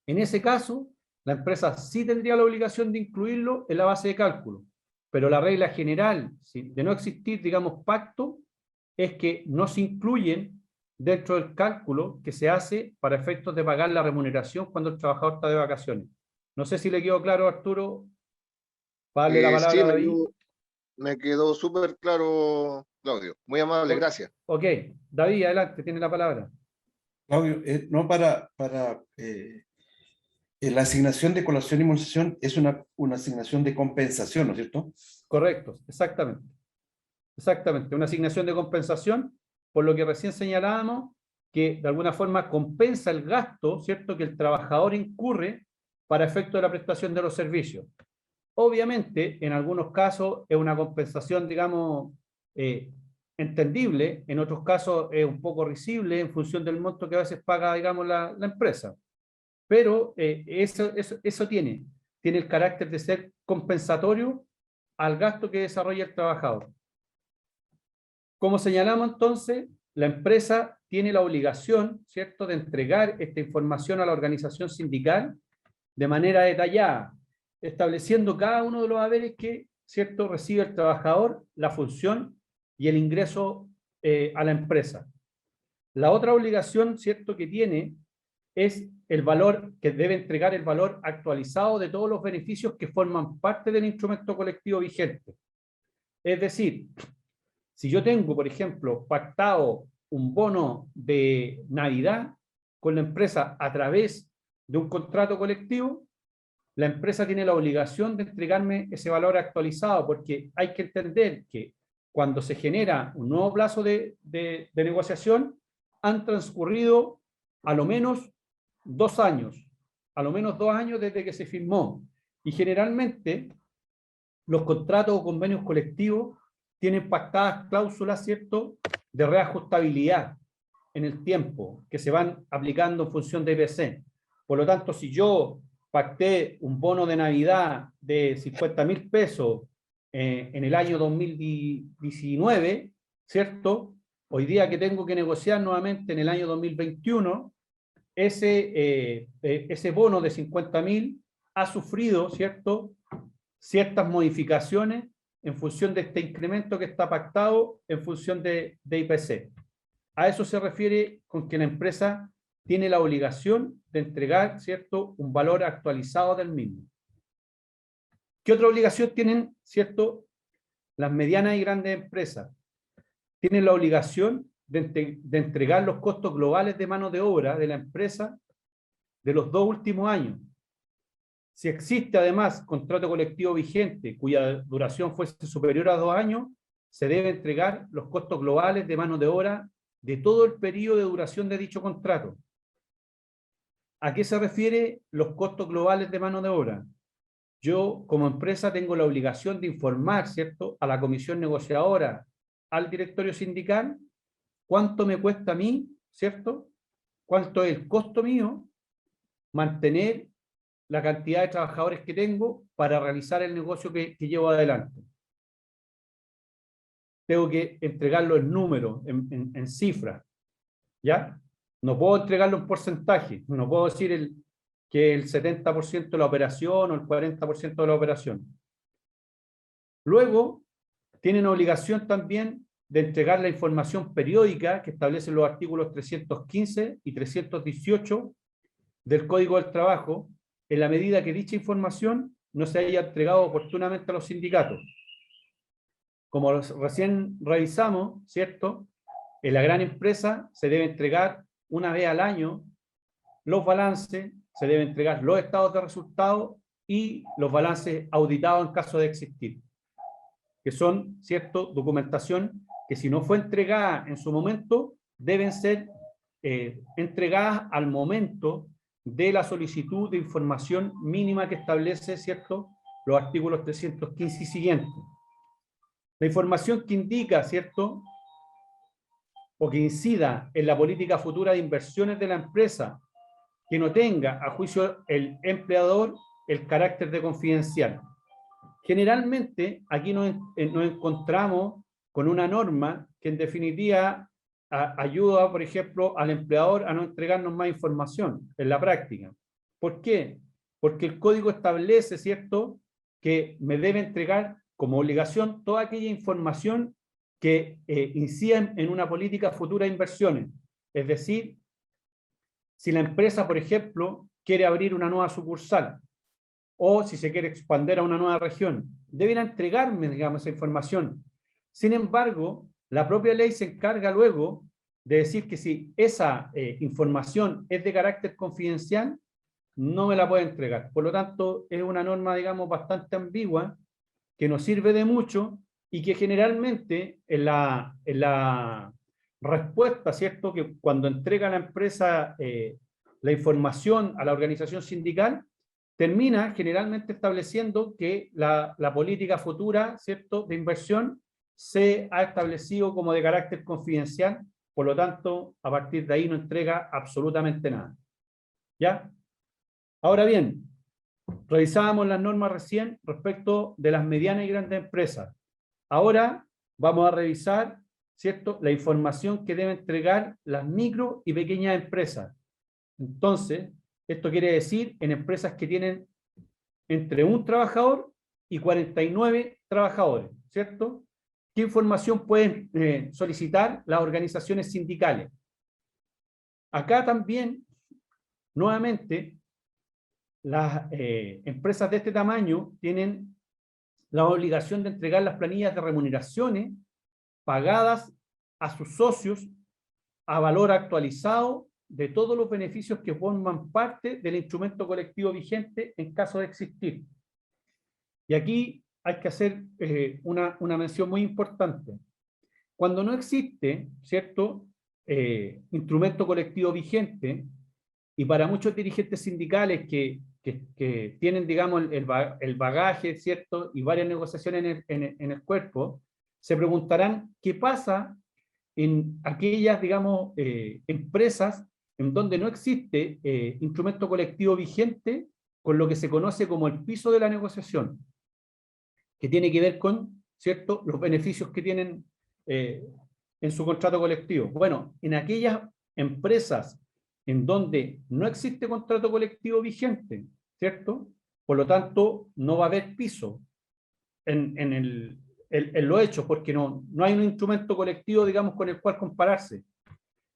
En ese caso, la empresa sí tendría la obligación de incluirlo en la base de cálculo, pero la regla general de no existir, digamos, pacto, es que no se incluyen dentro del cálculo que se hace para efectos de pagar la remuneración cuando el trabajador está de vacaciones. No sé si le quedó claro, Arturo. Para darle la palabra sí, a David. Me quedó súper claro, Claudio. Muy amable, gracias. Ok, David, adelante, tiene la palabra. Claudio, no para la asignación de colación y movilización es una asignación de compensación, ¿no es cierto? Correcto, exactamente. Exactamente, una asignación de compensación, por lo que recién señalábamos, que de alguna forma compensa el gasto, ¿cierto?, que el trabajador incurre para efecto de la prestación de los servicios. Obviamente, en algunos casos es una compensación, digamos, entendible, en otros casos es un poco risible en función del monto que a veces paga, digamos, la empresa. Pero eso tiene el carácter de ser compensatorio al gasto que desarrolla el trabajador. Como señalamos entonces, la empresa tiene la obligación, ¿cierto?, de entregar esta información a la organización sindical de manera detallada, estableciendo cada uno de los haberes que, ¿cierto?, recibe el trabajador, la función y el ingreso a la empresa. La otra obligación, ¿cierto?, que tiene es el valor, que debe entregar el valor actualizado de todos los beneficios que forman parte del instrumento colectivo vigente. Es decir, si yo tengo, por ejemplo, pactado un bono de Navidad con la empresa a través de un contrato colectivo, la empresa tiene la obligación de entregarme ese valor actualizado, porque hay que entender que cuando se genera un nuevo plazo de negociación, han transcurrido a lo menos 2 años, desde que se firmó. Y generalmente los contratos o convenios colectivos tienen pactadas cláusulas, ¿cierto?, de reajustabilidad en el tiempo, que se van aplicando en función de IPC. Por lo tanto, si yo pacté un bono de Navidad de 50.000 pesos en el año 2019, ¿cierto?, hoy día que tengo que negociar nuevamente en el año 2021, ese bono de 50.000 ha sufrido, ¿cierto?, ciertas modificaciones en función de este incremento que está pactado en función de IPC. A eso se refiere con que la empresa tiene la obligación de entregar, ¿cierto?, un valor actualizado del mismo. ¿Qué otra obligación tienen, ¿cierto?, las medianas y grandes empresas? Tienen la obligación de entregar los costos globales de mano de obra de la empresa de los 2 últimos años. Si existe además contrato colectivo vigente cuya duración fuese superior a 2 años, se debe entregar los costos globales de mano de obra de todo el periodo de duración de dicho contrato. ¿A qué se refiere los costos globales de mano de obra? Yo, como empresa, tengo la obligación de informar, ¿cierto?, a la comisión negociadora, al directorio sindical, cuánto me cuesta a mí, ¿cierto?, cuánto es el costo mío mantener la cantidad de trabajadores que tengo para realizar el negocio que llevo adelante. Tengo que entregarlo en números, en cifras, ¿ya? No puedo entregarlo en porcentaje, no puedo decir que el 70% de la operación o el 40% de la operación. Luego, tienen obligación también de entregar la información periódica que establecen los artículos 315 y 318 del Código del Trabajo, en la medida que dicha información no se haya entregado oportunamente a los sindicatos. Como recién revisamos, ¿cierto?, en la gran empresa se debe entregar una vez al año los balances, se deben entregar los estados de resultados y los balances auditados en caso de existir, que son, ¿cierto?, documentación que si no fue entregada en su momento, deben ser entregadas al momento de la solicitud de información mínima que establece, ¿cierto?, los artículos 315 y siguientes. La información que indica, ¿cierto?, o que incida en la política futura de inversiones de la empresa, que no tenga, a juicio el empleador, el carácter de confidencial. Generalmente, aquí nos encontramos con una norma que en definitiva ayuda, por ejemplo, al empleador a no entregarnos más información en la práctica. ¿Por qué? Porque el código establece, ¿cierto?, que me debe entregar como obligación toda aquella información que incida en una política futura de inversiones. Es decir, si la empresa, por ejemplo, quiere abrir una nueva sucursal o si se quiere expandir a una nueva región, deben entregarme, digamos, esa información. Sin embargo, la propia ley se encarga luego de decir que si esa información es de carácter confidencial, no me la puede entregar. Por lo tanto, es una norma, digamos, bastante ambigua, que nos sirve de mucho y que generalmente en la respuesta, ¿cierto?, que cuando entrega la empresa la información a la organización sindical, termina generalmente estableciendo que la política futura, ¿cierto?, de inversión se ha establecido como de carácter confidencial, por lo tanto, a partir de ahí no entrega absolutamente nada. ¿Ya? Ahora bien, revisábamos las normas recién respecto de las medianas y grandes empresas. Ahora vamos a revisar, ¿cierto?, la información que deben entregar las micro y pequeñas empresas. Entonces, esto quiere decir en empresas que tienen entre 1 trabajador y 49 trabajadores, ¿cierto? ¿Qué información pueden solicitar las organizaciones sindicales? Acá también, nuevamente, las empresas de este tamaño tienen la obligación de entregar las planillas de remuneraciones pagadas a sus socios a valor actualizado de todos los beneficios que forman parte del instrumento colectivo vigente en caso de existir. Y aquí hay que hacer una mención muy importante. Cuando no existe, ¿cierto?, instrumento colectivo vigente, y para muchos dirigentes sindicales que tienen, digamos, el bagaje, ¿cierto?, y varias negociaciones en el cuerpo, se preguntarán qué pasa en aquellas, digamos, empresas en donde no existe instrumento colectivo vigente con lo que se conoce como el piso de la negociación, que tiene que ver con, ¿cierto?, los beneficios que tienen en su contrato colectivo. Bueno, en aquellas empresas en donde no existe contrato colectivo vigente, ¿cierto? Por lo tanto, no va a haber piso en los hechos, porque no hay un instrumento colectivo, digamos, con el cual compararse.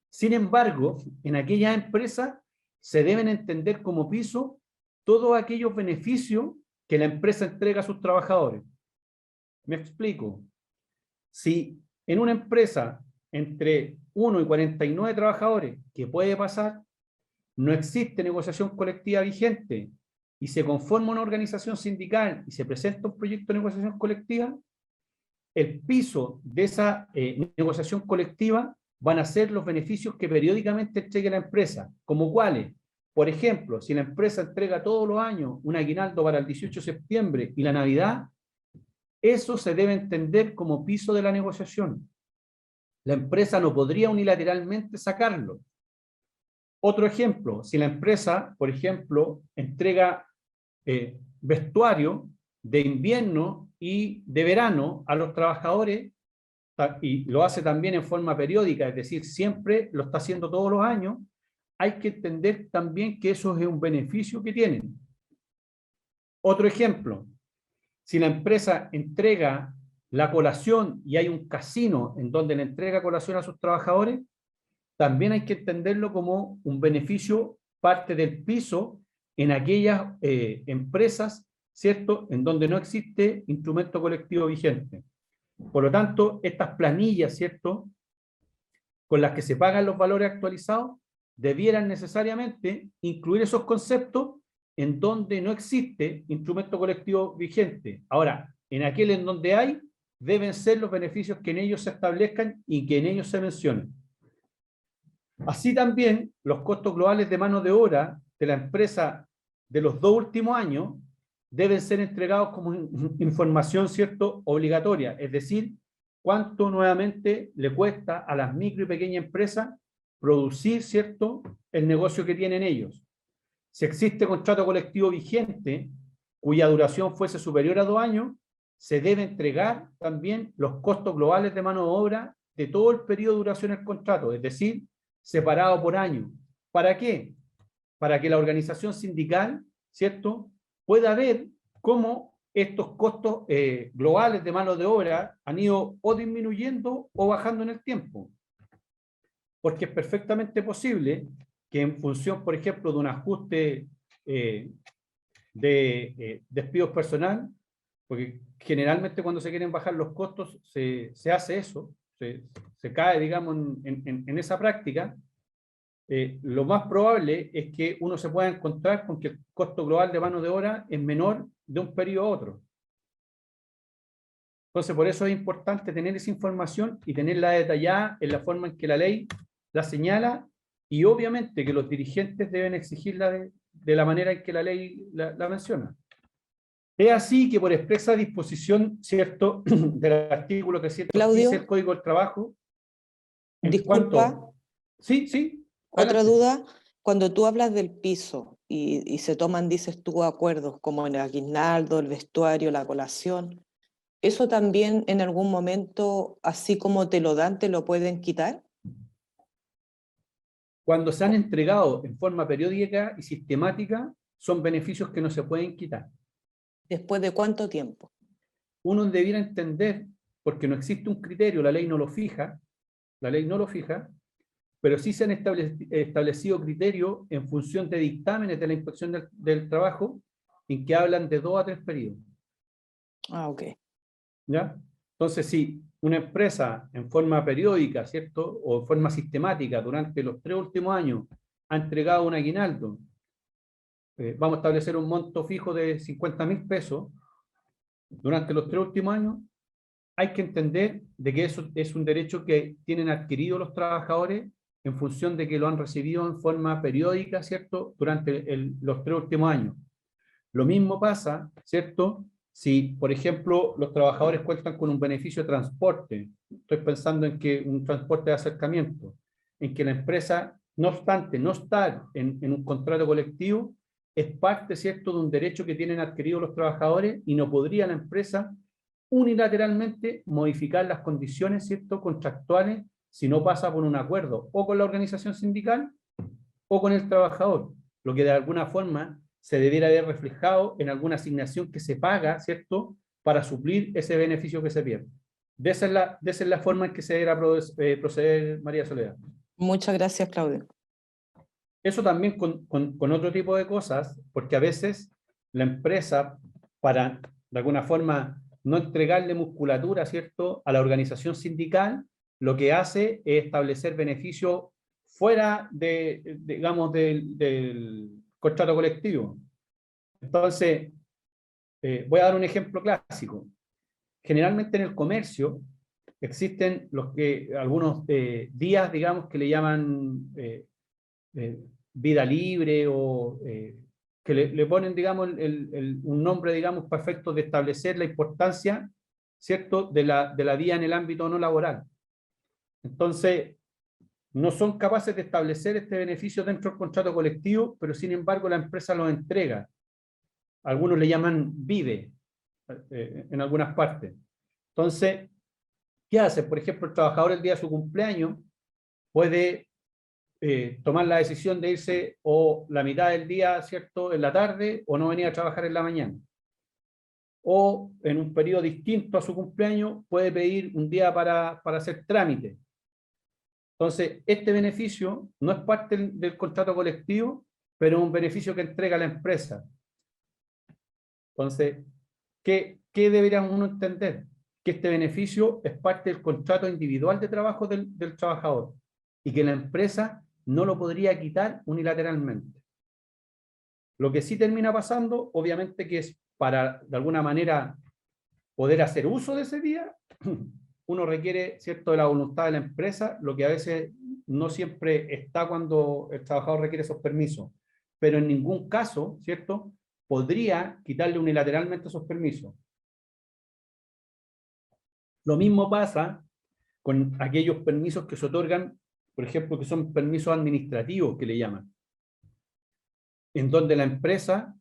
Sin embargo, en aquellas empresas se deben entender como piso todos aquellos beneficios que la empresa entrega a sus trabajadores. Me explico. Si en una empresa entre 1 y 49 trabajadores, ¿qué puede pasar? No existe negociación colectiva vigente y se conforma una organización sindical y se presenta un proyecto de negociación colectiva, el piso de esa negociación colectiva van a ser los beneficios que periódicamente entregue la empresa, como cuáles. Por ejemplo, si la empresa entrega todos los años un aguinaldo para el 18 de septiembre y la Navidad, eso se debe entender como piso de la negociación. La empresa no podría unilateralmente sacarlo. Otro ejemplo, si la empresa, por ejemplo, entrega vestuario de invierno y de verano a los trabajadores, y lo hace también en forma periódica, es decir, siempre lo está haciendo todos los años, hay que entender también que eso es un beneficio que tienen. Otro ejemplo, si la empresa entrega la colación y hay un casino en donde le entrega colación a sus trabajadores, también hay que entenderlo como un beneficio, parte del piso en aquellas empresas, ¿cierto?, en donde no existe instrumento colectivo vigente. Por lo tanto, estas planillas, ¿cierto?, con las que se pagan los valores actualizados, debieran necesariamente incluir esos conceptos en donde no existe instrumento colectivo vigente. Ahora, en aquel en donde hay, deben ser los beneficios que en ellos se establezcan y que en ellos se mencionen. Así también, los costos globales de mano de obra de la empresa de los 2 últimos años deben ser entregados como información, ¿cierto?, obligatoria, es decir, cuánto nuevamente le cuesta a las micro y pequeñas empresas producir, ¿cierto?, el negocio que tienen ellos. Si existe contrato colectivo vigente cuya duración fuese superior a 2 años, se debe entregar también los costos globales de mano de obra de todo el periodo de duración del contrato, es decir, separado por año. ¿Para qué? Para que la organización sindical, ¿cierto?, pueda ver cómo estos costos globales de mano de obra han ido o disminuyendo o bajando en el tiempo. Porque es perfectamente posible que en función, por ejemplo, de un ajuste de despidos personal, porque generalmente cuando se quieren bajar los costos se hace eso, se cae, digamos, en esa práctica, lo más probable es que uno se pueda encontrar con que el costo global de mano de obra es menor de un periodo a otro. Entonces, por eso es importante tener esa información y tenerla detallada en la forma en que la ley la señala, y obviamente que los dirigentes deben exigirla de la manera en que la ley la menciona. Es así que por expresa disposición, ¿cierto?, del artículo 315 del Código del Trabajo. Disculpa. Sí, sí. Otra duda, cuando tú hablas del piso y se toman, dices tú, acuerdos como en el aguinaldo, el vestuario, la colación, ¿eso también en algún momento, así como te lo dan, te lo pueden quitar? Cuando se han entregado en forma periódica y sistemática, son beneficios que no se pueden quitar. ¿Después de cuánto tiempo? Uno debiera entender, porque no existe un criterio, la ley no lo fija, pero sí se han establecido criterios en función de dictámenes de la Inspección del Trabajo en que hablan de 2 a 3 periodos. Ah, ok. ¿Ya? Entonces, si una empresa en forma periódica, ¿cierto?, o en forma sistemática durante los 3 últimos años ha entregado un aguinaldo, vamos a establecer un monto fijo de 50.000 pesos durante los 3 últimos años, hay que entender de que eso es un derecho que tienen adquirido los trabajadores en función de que lo han recibido en forma periódica, ¿cierto?, durante los 3 últimos años. Lo mismo pasa, ¿cierto?, si, por ejemplo, los trabajadores cuentan con un beneficio de transporte. Estoy pensando en que un transporte de acercamiento, en que la empresa, no obstante no estar en un contrato colectivo, es parte, ¿cierto?, de un derecho que tienen adquirido los trabajadores y no podría la empresa unilateralmente modificar las condiciones, ¿cierto?, contractuales si no pasa por un acuerdo o con la organización sindical o con el trabajador, lo que de alguna forma se debiera haber reflejado en alguna asignación que se paga, ¿cierto?, para suplir ese beneficio que se pierde. De esa es la forma en que se deberá proceder, María Soledad. Muchas gracias, Claudio. Eso también con otro tipo de cosas, porque a veces la empresa, para de alguna forma no entregarle musculatura, ¿cierto?, a la organización sindical, lo que hace es establecer beneficios fuera digamos, del contrato colectivo. Entonces, voy a dar un ejemplo clásico. Generalmente en el comercio existen algunos días, digamos, que le llaman vida libre o que le ponen, digamos, un nombre, digamos, perfecto de establecer la importancia, ¿cierto?, de la vía en el ámbito no laboral. Entonces, no son capaces de establecer este beneficio dentro del contrato colectivo, pero sin embargo la empresa lo entrega. Algunos le llaman vive en algunas partes. Entonces, ¿qué hace? Por ejemplo, el trabajador el día de su cumpleaños puede tomar la decisión de irse o la mitad del día, ¿cierto?, en la tarde, o no venir a trabajar en la mañana. O en un periodo distinto a su cumpleaños puede pedir un día para hacer trámite. Entonces, este beneficio no es parte del contrato colectivo, pero es un beneficio que entrega la empresa. Entonces, ¿qué debería uno entender? Que este beneficio es parte del contrato individual de trabajo del trabajador y que la empresa no lo podría quitar unilateralmente. Lo que sí termina pasando, obviamente, que es para, de alguna manera, poder hacer uso de ese día, uno requiere, ¿cierto?, de la voluntad de la empresa, lo que a veces no siempre está cuando el trabajador requiere esos permisos, pero en ningún caso, ¿cierto?, podría quitarle unilateralmente esos permisos. Lo mismo pasa con aquellos permisos que se otorgan, por ejemplo, que son permisos administrativos, que le llaman, en donde la empresa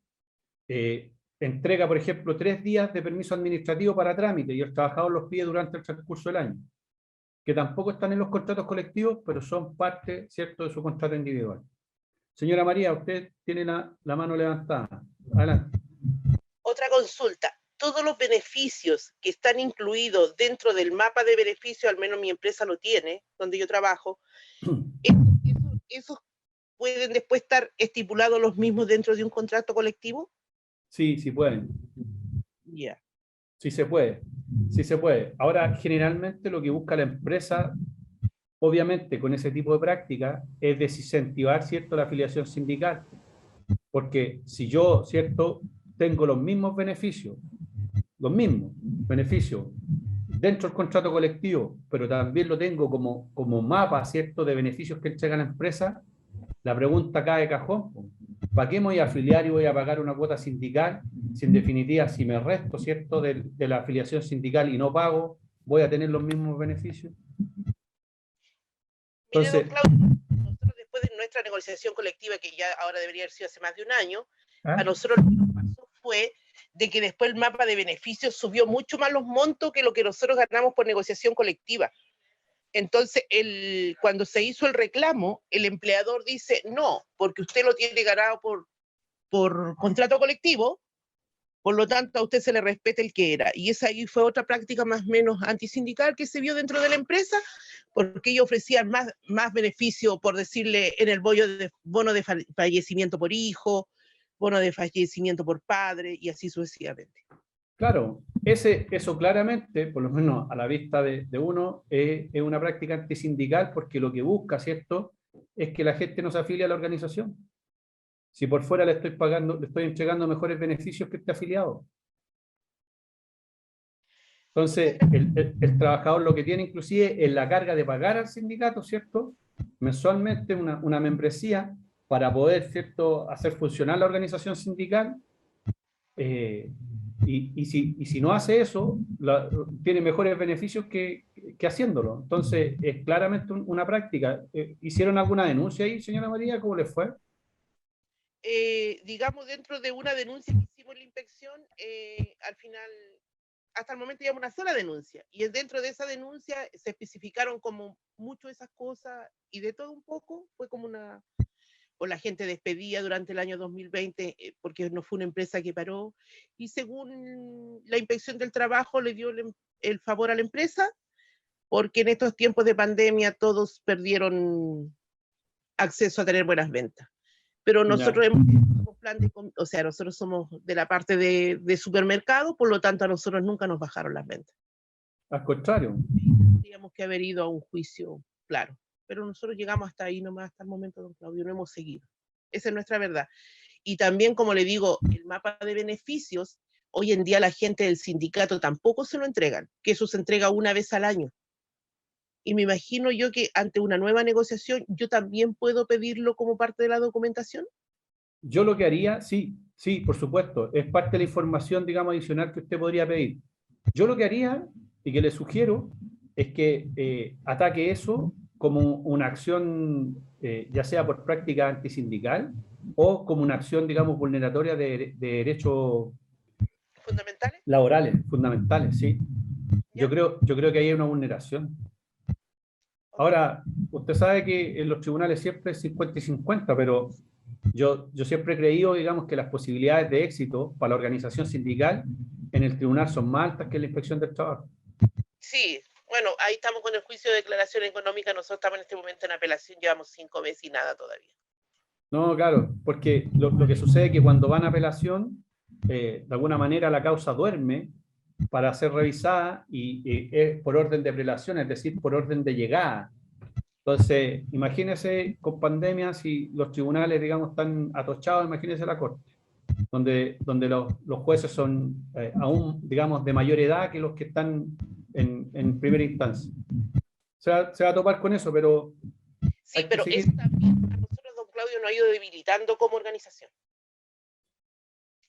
entrega, por ejemplo, 3 días de permiso administrativo para trámite y el trabajador los pide durante el transcurso del año, que tampoco están en los contratos colectivos, pero son parte, ¿cierto?, de su contrato individual. Señora María, usted tiene la mano levantada. Adelante. Otra consulta. Todos los beneficios que están incluidos dentro del mapa de beneficios, al menos mi empresa lo tiene, donde yo trabajo, ¿esos pueden después estar estipulados los mismos dentro de un contrato colectivo? Sí, sí pueden. Yeah. Sí se puede. Sí se puede. Ahora, generalmente lo que busca la empresa, obviamente con ese tipo de práctica, es desincentivar, ¿cierto?, la afiliación sindical. Porque si yo, ¿cierto?, tengo los mismos beneficios dentro del contrato colectivo, pero también lo tengo como mapa, ¿cierto?, de beneficios que entrega la empresa, la pregunta cae de cajón. ¿Para qué me voy a afiliar y voy a pagar una cuota sindical? Si en definitiva, si me resto, ¿cierto?, de la afiliación sindical y no pago, ¿voy a tener los mismos beneficios? Entonces, mire, don Claudio, nosotros después de nuestra negociación colectiva, que ya ahora debería haber sido hace más de un año, a nosotros lo que nos pasó fue de que después el mapa de beneficios subió mucho más los montos que lo que nosotros ganamos por negociación colectiva. Entonces, cuando se hizo el reclamo, el empleador dice, no, porque usted lo tiene ganado por contrato colectivo, por lo tanto a usted se le respeta el que era. Y esa ahí fue otra práctica más o menos antisindical que se vio dentro de la empresa, porque ellos ofrecían más beneficio, por decirle, en el bono de fallecimiento por hijo, bono de fallecimiento por padre, y así sucesivamente. Claro, eso claramente, por lo menos a la vista de uno, es una práctica antisindical, porque lo que busca, ¿cierto?, es que la gente no se afilie a la organización. Si por fuera le estoy pagando, le estoy entregando mejores beneficios que este afiliado. Entonces, el trabajador lo que tiene inclusive es la carga de pagar al sindicato, ¿cierto?, mensualmente una membresía para poder, ¿cierto?, hacer funcionar la organización sindical. Y si no hace eso, tiene mejores beneficios que haciéndolo. Entonces, es claramente una práctica. ¿Hicieron alguna denuncia ahí, señora María? ¿Cómo les fue? Digamos, dentro de una denuncia que hicimos en la inspección, al final, hasta el momento llevamos una sola denuncia, y dentro de esa denuncia se especificaron como mucho esas cosas, y de todo un poco, fue como o la gente despedía durante el año 2020, porque no fue una empresa que paró, y según la inspección del trabajo le dio el favor a la empresa, porque en estos tiempos de pandemia todos perdieron acceso a tener buenas ventas. Pero nosotros hemos plan de, o sea, nosotros somos de la parte de supermercado, por lo tanto a nosotros nunca nos bajaron las ventas. Al contrario. Tendríamos que haber ido a un juicio, claro. Pero nosotros llegamos hasta ahí nomás, hasta el momento, don Claudio, no hemos seguido. Esa es nuestra verdad. Y también, como le digo, el mapa de beneficios, hoy en día la gente del sindicato tampoco se lo entregan, que eso se entrega una vez al año. Y me imagino yo que ante una nueva negociación, yo también puedo pedirlo como parte de la documentación. Yo lo que haría, sí, por supuesto, es parte de la información, digamos, adicional que usted podría pedir. Yo lo que haría, y que le sugiero, es que ataque eso como una acción, ya sea por práctica antisindical o como una acción, digamos, vulneratoria de derechos fundamentales. Laborales, fundamentales, sí. Yo creo que ahí hay una vulneración. Ahora, usted sabe que en los tribunales siempre es 50 y 50, pero yo siempre he creído, digamos, que las posibilidades de éxito para la organización sindical en el tribunal son más altas que en la inspección del trabajo. Sí, bueno, ahí estamos con el juicio de declaración económica, nosotros estamos en este momento en apelación, llevamos 5 meses y nada todavía. No, claro, porque lo que sucede es que cuando van a apelación, de alguna manera la causa duerme para ser revisada y es por orden de prelación, es decir, por orden de llegada. Entonces, imagínese con pandemia, si los tribunales, digamos, están atochados, imagínese la corte, donde los jueces son aún, digamos, de mayor edad que los que están en primera instancia. Se va a topar con eso, pero... Sí, pero eso también a nosotros, don Claudio, nos ha ido debilitando como organización.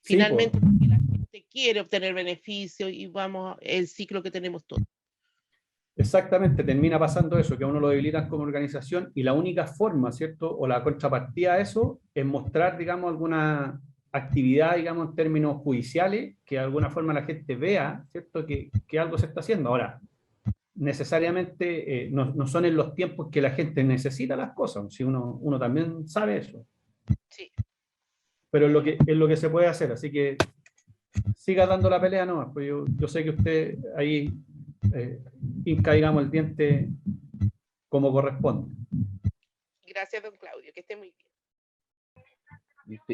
Finalmente, sí, porque la gente quiere obtener beneficios y vamos, el ciclo que tenemos todos. Exactamente, termina pasando eso, que a uno lo debilitan como organización y la única forma, ¿cierto? O la contrapartida a eso es mostrar, digamos, alguna actividad, digamos, en términos judiciales, que de alguna forma la gente vea, ¿cierto? Que algo se está haciendo. Ahora, necesariamente no son en los tiempos que la gente necesita las cosas, si uno también sabe eso. Sí. Pero es lo que se puede hacer, así que siga dando la pelea, ¿no? Pues yo sé que usted ahí hinca, digamos, el diente como corresponde. Gracias, don Claudio, que esté muy bien.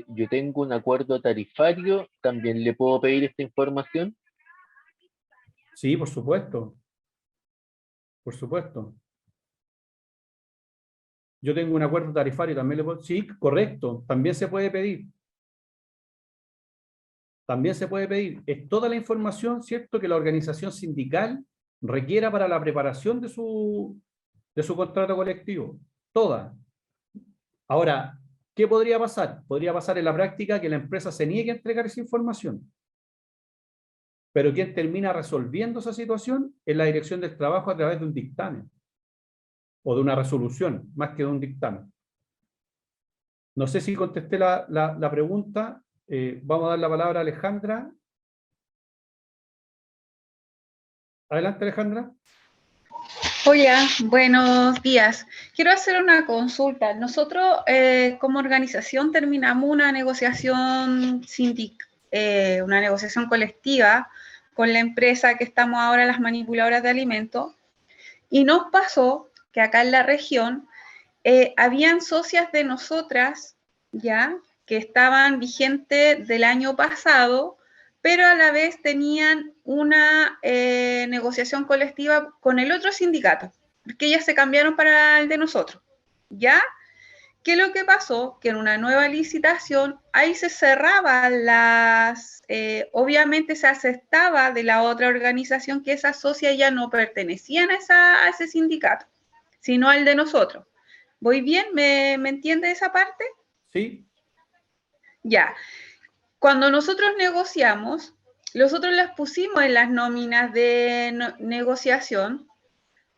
Yo tengo un acuerdo tarifario, ¿también le puedo pedir esta información? Sí, por supuesto. Por supuesto. Yo tengo un acuerdo tarifario, también le puedo... Sí, correcto, también se puede pedir. También se puede pedir. Es toda la información, ¿cierto?, que la organización sindical requiera para la preparación de su contrato colectivo. Toda. Ahora, ¿Qué podría pasar? Podría pasar en la práctica que la empresa se niegue a entregar esa información. Pero quien termina resolviendo esa situación es la Dirección del Trabajo a través de un dictamen o de una resolución, más que de un dictamen. No sé si contesté la pregunta. Vamos a dar la palabra a Alejandra. Adelante, Alejandra. Hola, buenos días. Quiero hacer una consulta. Nosotros como organización terminamos una negociación una negociación colectiva con la empresa que estamos ahora, las manipuladoras de alimentos, y nos pasó que acá en la región habían socias de nosotras, ya, que estaban vigentes del año pasado, pero a la vez tenían una negociación colectiva con el otro sindicato, porque ellas se cambiaron para el de nosotros, ¿ya? ¿Qué es lo que pasó? Que en una nueva licitación, ahí se cerraban obviamente se aceptaba de la otra organización que esas socias ya no pertenecían a ese sindicato, sino al de nosotros. ¿Voy bien? ¿Me entiende esa parte? Sí. Ya. Cuando nosotros negociamos, nosotros las pusimos en las nóminas de negociación,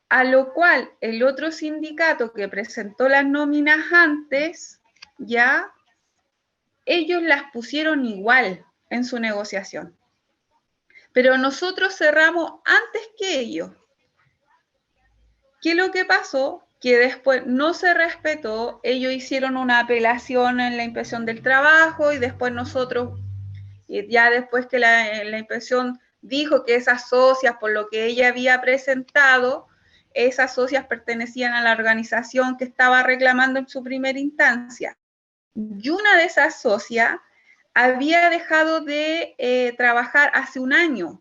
a lo cual el otro sindicato que presentó las nóminas antes, ya, ellos las pusieron igual en su negociación. Pero nosotros cerramos antes que ellos. ¿Qué es lo que pasó? Que después no se respetó, ellos hicieron una apelación en la inspección del trabajo y después nosotros, ya después que la inspección dijo que esas socias, por lo que ella había presentado, esas socias pertenecían a la organización que estaba reclamando en su primera instancia. Y una de esas socias había dejado de trabajar hace un año.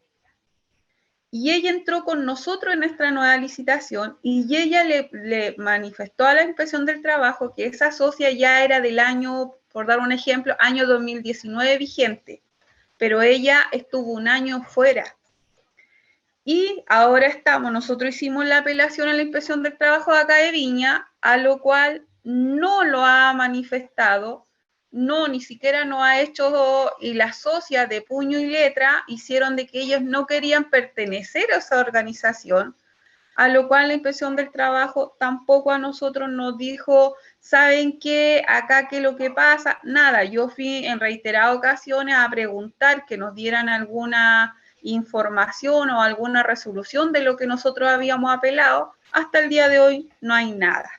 Y ella entró con nosotros en nuestra nueva licitación y ella le manifestó a la inspección del trabajo que esa socia ya era del año, por dar un ejemplo, año 2019 vigente, pero ella estuvo un año fuera. Y ahora nosotros hicimos la apelación a la inspección del trabajo de acá de Viña, a lo cual no lo ha manifestado, no, ni siquiera no ha hecho, y las socias de puño y letra hicieron de que ellos no querían pertenecer a esa organización, a lo cual la inspección del trabajo tampoco a nosotros nos dijo, ¿saben qué? Acá qué es lo que pasa, nada, yo fui en reiteradas ocasiones a preguntar que nos dieran alguna información o alguna resolución de lo que nosotros habíamos apelado, hasta el día de hoy no hay nada.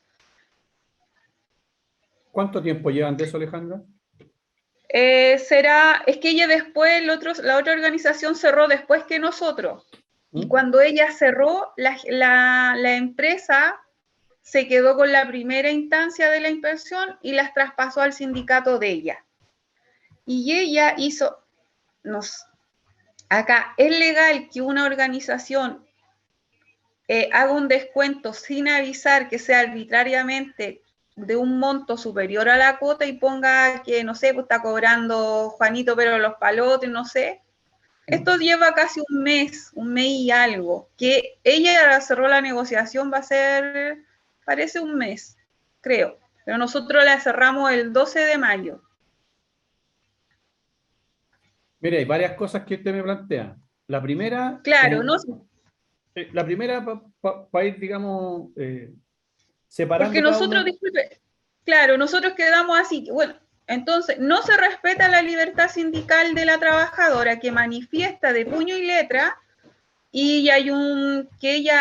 ¿Cuánto tiempo llevan de eso, Alejandra? Es que ella después, la otra organización cerró después que nosotros. Y cuando ella cerró, la empresa se quedó con la primera instancia de la inspección y las traspasó al sindicato de ella. Y ella hizo, acá es legal que una organización haga un descuento sin avisar, que sea arbitrariamente de un monto superior a la cuota y ponga que, no sé, pues está cobrando Juanito pero los palotes, no sé. Esto lleva casi un mes y algo, que ella cerró la negociación, va a ser, parece un mes, creo, pero nosotros la cerramos el 12 de mayo. Mire, hay varias cosas que usted me plantea. La primera... Claro, no. La primera, para ir, digamos, separando porque cada nosotros, uno. disculpe, claro, nosotros quedamos así, bueno, entonces no se respeta la libertad sindical de la trabajadora que manifiesta de puño y letra, y hay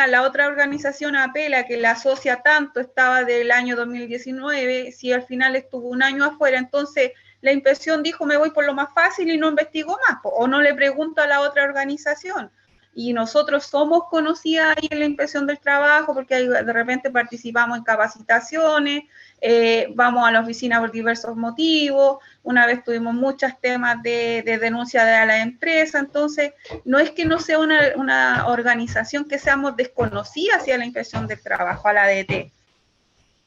la otra organización apela que la socia tanto estaba del año 2019, si al final estuvo un año afuera, entonces la inspección dijo me voy por lo más fácil y no investigó más, o no le pregunto a la otra organización. Y nosotros somos conocidas ahí en la inspección del trabajo porque ahí de repente participamos en capacitaciones, vamos a la oficina por diversos motivos, una vez tuvimos muchos temas de denuncia de la empresa, entonces no es que no sea una organización que seamos desconocidas hacia la inspección del trabajo, a la DT.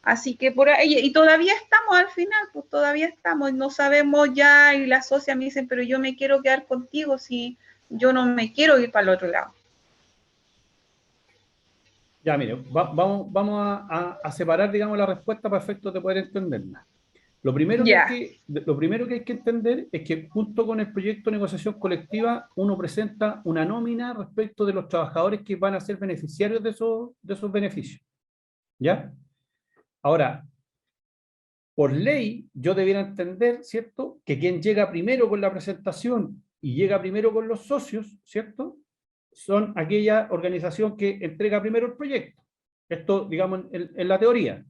Así que por ahí, y todavía estamos al final, pues todavía estamos, no sabemos ya, y las socias me dicen, pero yo me quiero quedar contigo si yo no me quiero ir para el otro lado. Ya, mire, vamos a separar, digamos, la respuesta para efectos de poder entenderla. Lo primero que hay que entender es que junto con el proyecto de negociación colectiva, uno presenta una nómina respecto de los trabajadores que van a ser beneficiarios de esos beneficios. ¿Ya? Ahora, por ley, yo debiera entender, ¿cierto?, que quien llega primero con la presentación y llega primero con los socios, ¿cierto?, son aquella organización que entrega primero el proyecto. Esto, digamos, en la teoría.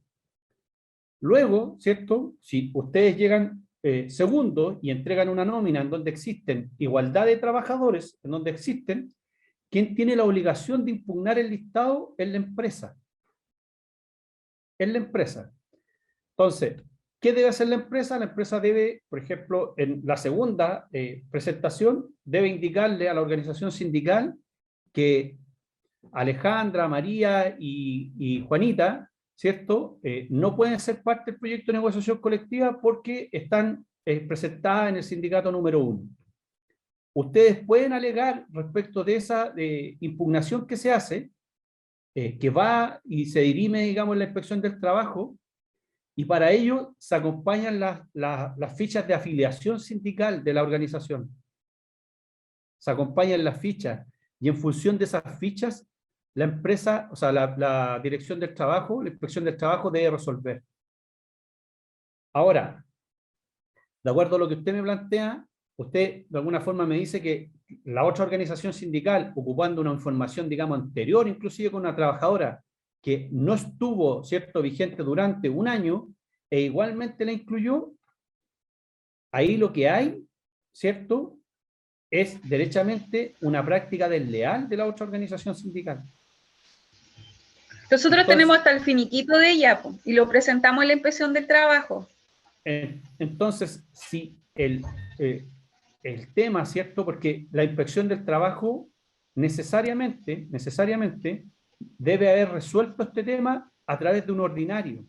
Luego, ¿cierto?, si ustedes llegan segundos y entregan una nómina en donde existen igualdad de trabajadores, en donde existen, ¿quién tiene la obligación de impugnar el listado? Es la empresa. Es la empresa. Entonces, ¿qué debe hacer la empresa? La empresa debe, por ejemplo, en la segunda presentación, debe indicarle a la organización sindical que Alejandra, María y Juanita, ¿cierto?, no pueden ser parte del proyecto de negociación colectiva porque están presentadas en el sindicato número 1. Ustedes pueden alegar respecto de esa impugnación que se hace, que va y se dirime, digamos, en la inspección del trabajo, y para ello se acompañan las fichas de afiliación sindical de la organización. Se acompañan las fichas, y en función de esas fichas, la empresa, o sea, la dirección del trabajo, la inspección del trabajo debe resolver. Ahora, de acuerdo a lo que usted me plantea, usted de alguna forma me dice que la otra organización sindical, ocupando una información, digamos, anterior, inclusive con una trabajadora que no estuvo, ¿cierto?, vigente durante un año, e igualmente la incluyó, ahí lo que hay, ¿cierto?, es derechamente una práctica desleal de la otra organización sindical. Nosotros tenemos hasta el finiquito de ella, y lo presentamos en la inspección del trabajo. Entonces, si el tema, ¿cierto?, porque la inspección del trabajo necesariamente debe haber resuelto este tema a través de un ordinario.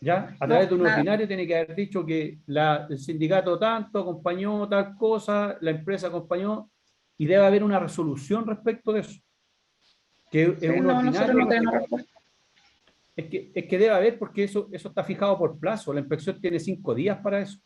¿Ya? A través de un ordinario tiene que haber dicho que el sindicato tanto acompañó tal cosa, la empresa acompañó, y debe haber una resolución respecto de eso. Que es un ordinario. Nosotros no tenemos respuesta. Es que debe haber, porque eso está fijado por plazo. La inspección tiene 5 días para eso.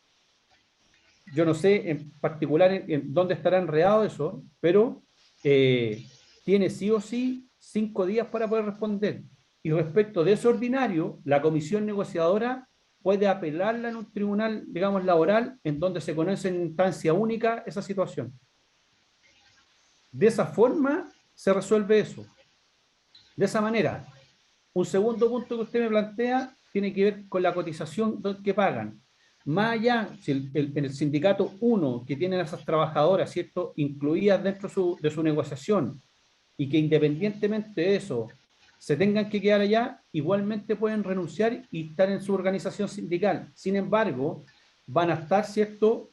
Yo no sé en particular en dónde estará enredado eso, pero tiene sí o sí 5 días para poder responder. Y respecto de ese ordinario, la comisión negociadora puede apelarla en un tribunal, digamos, laboral, en donde se conoce en instancia única esa situación. De esa forma se resuelve eso. De esa manera. Un segundo punto que usted me plantea tiene que ver con la cotización que pagan. Más allá, si el sindicato 1, que tienen a esas trabajadoras, ¿cierto?, incluidas dentro de su negociación, y que independientemente de eso se tengan que quedar allá, igualmente pueden renunciar y estar en su organización sindical. Sin embargo, van a estar, ¿cierto?,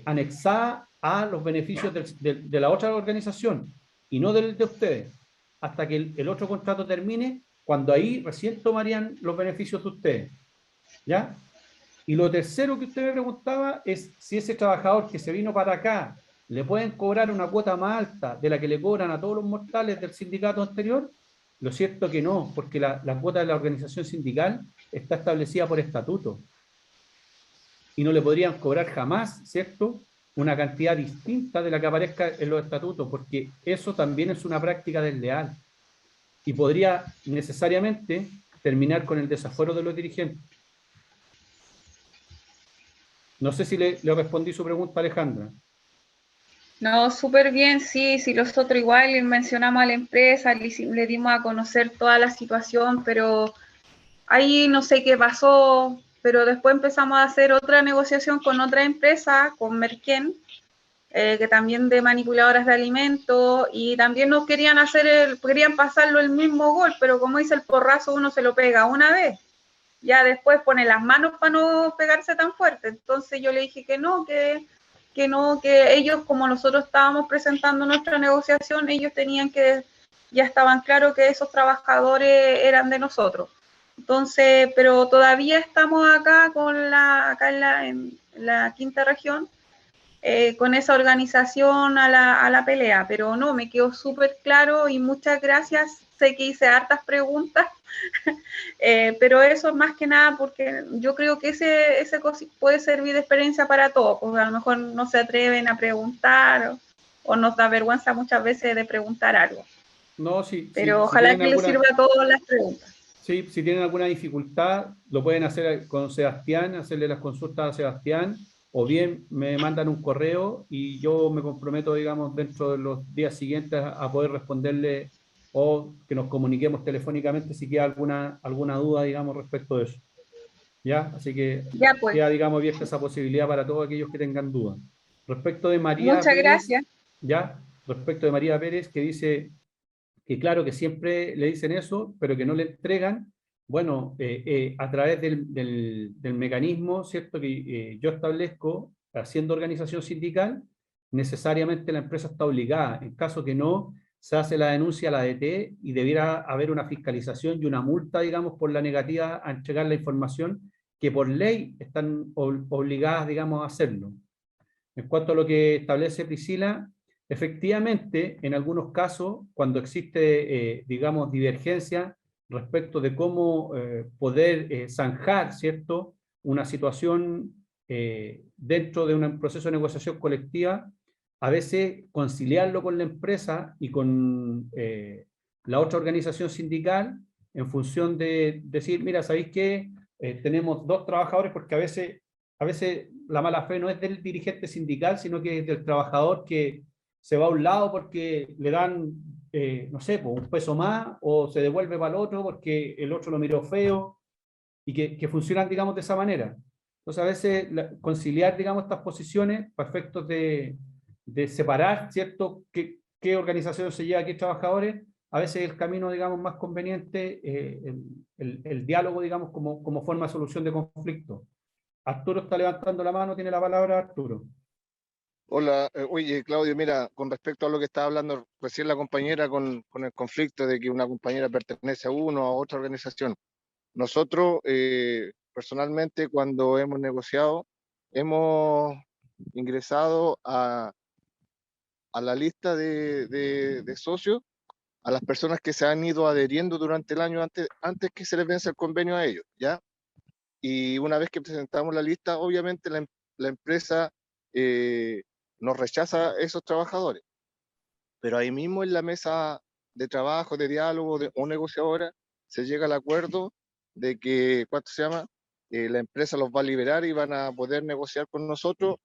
anexadas a los beneficios de la otra organización y no de ustedes, hasta que el otro contrato termine, cuando ahí recién tomarían los beneficios de ustedes. ¿Ya? Y lo tercero que usted me preguntaba es si ese trabajador que se vino para acá le pueden cobrar una cuota más alta de la que le cobran a todos los mortales del sindicato anterior. Lo cierto es que no, porque la cuota de la organización sindical está establecida por estatuto. Y no le podrían cobrar jamás, ¿cierto?, una cantidad distinta de la que aparezca en los estatutos, porque eso también es una práctica desleal. Y podría necesariamente terminar con el desafuero de los dirigentes. No sé si le respondí su pregunta, Alejandra. No, súper bien, sí, nosotros igual mencionamos a la empresa, le dimos a conocer toda la situación, pero ahí no sé qué pasó, pero después empezamos a hacer otra negociación con otra empresa, con Merquén, que también de manipuladoras de alimentos, y también nos querían querían pasarlo el mismo gol, pero como dice el porrazo, uno se lo pega una vez, ya después pone las manos para no pegarse tan fuerte. Entonces yo le dije que no, que ellos, como nosotros estábamos presentando nuestra negociación, ellos ya estaban claros que esos trabajadores eran de nosotros. Entonces, pero todavía estamos acá en la quinta región, con esa organización a la pelea, pero no, me quedó súper claro, y muchas gracias sé que hice hartas preguntas, pero eso más que nada porque yo creo que ese puede servir de experiencia para todos, porque a lo mejor no se atreven a preguntar o nos da vergüenza muchas veces de preguntar algo. No, sí, pero ojalá que les sirva a todas las preguntas. Sí, si tienen alguna dificultad, lo pueden hacer con Sebastián, hacerle las consultas a Sebastián, o bien me mandan un correo y yo me comprometo, digamos, dentro de los días siguientes a poder responderle o que nos comuniquemos telefónicamente si queda alguna duda, digamos, respecto de eso. ¿Ya? Así que ya, pues, queda, digamos, abierta esa posibilidad para todos aquellos que tengan dudas. Respecto de María muchas Pérez, gracias. ¿ya? Respecto de María Pérez, que dice que claro que siempre le dicen eso, pero que no le entregan, bueno, a través del mecanismo, ¿cierto?, que yo establezco, haciendo organización sindical, necesariamente la empresa está obligada. En caso que no, se hace la denuncia a la DT y debiera haber una fiscalización y una multa, digamos, por la negativa a entregar la información, que por ley están obligadas, digamos, a hacerlo. En cuanto a lo que establece Priscila, efectivamente, en algunos casos, cuando existe, digamos, divergencia respecto de cómo poder zanjar, ¿cierto?, una situación dentro de un proceso de negociación colectiva, a veces conciliarlo con la empresa y con la otra organización sindical en función de decir, mira, ¿sabéis qué? Tenemos dos trabajadores, porque a veces la mala fe no es del dirigente sindical, sino que es del trabajador que se va a un lado porque le dan, no sé, pues, un peso más, o se devuelve para el otro porque el otro lo miró feo, y que funcionan, digamos, de esa manera. Entonces, a veces conciliar, digamos, estas posiciones para efectos de separar, ¿cierto?, qué organización se lleva a qué trabajadores, a veces el camino, digamos, más conveniente, el diálogo, digamos, como forma de solución de conflictos. Arturo está levantando la mano, tiene la palabra Arturo. Hola, oye Claudio, mira, con respecto a lo que estaba hablando recién la compañera con el conflicto de que una compañera pertenece a uno o a otra organización. Nosotros, personalmente, cuando hemos negociado, hemos ingresado a la lista de socios a las personas que se han ido adheriendo durante el año antes que se les vence el convenio a ellos, ¿ya? Y una vez que presentamos la lista, obviamente la empresa nos rechaza a esos trabajadores. Pero ahí mismo en la mesa de trabajo, de diálogo o negociadora, se llega al acuerdo de que, ¿cuánto se llama? La empresa los va a liberar y van a poder negociar con nosotros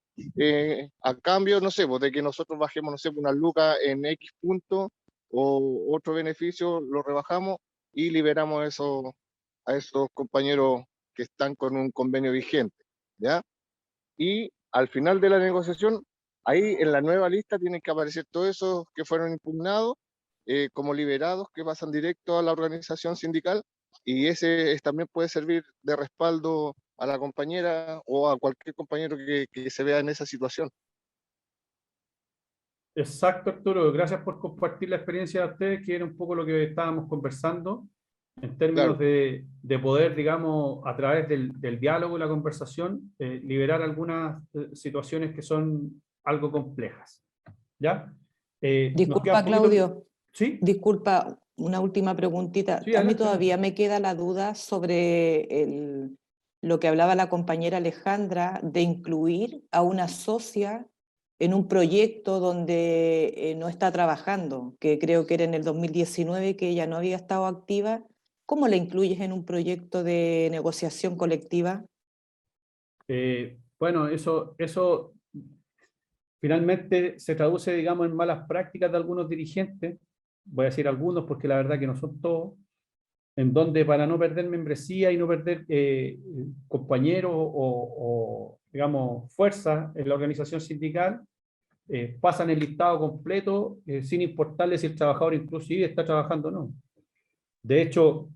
a cambio, no sé, pues, de que nosotros bajemos, no sé, una lucas en X punto o otro beneficio, lo rebajamos y liberamos a esos compañeros que están con un convenio vigente, ¿ya? Y al final de la negociación, ahí en la nueva lista tienen que aparecer todos esos que fueron impugnados como liberados, que pasan directo a la organización sindical, y ese también puede servir de respaldo a la compañera o a cualquier compañero que se vea en esa situación. Exacto, Arturo. Gracias por compartir la experiencia de ustedes, que era un poco lo que estábamos conversando, en términos Claro. de poder, digamos, a través del diálogo y la conversación, liberar algunas situaciones que son algo complejas. ¿Ya? Disculpa, Claudio. ¿Sí? Disculpa, una última preguntita. Sí, A mí adelante. todavía me queda la duda sobre lo que hablaba la compañera Alejandra, de incluir a una socia en un proyecto donde no está trabajando, que creo que era en el 2019, que ella no había estado activa. ¿Cómo la incluyes en un proyecto de negociación colectiva? Bueno, eso finalmente se traduce, digamos, en malas prácticas de algunos dirigentes, voy a decir algunos porque la verdad que no son todos, en donde para no perder membresía y no perder compañeros o, digamos, fuerza en la organización sindical, pasan el listado completo sin importarle si el trabajador inclusive está trabajando o no. De hecho,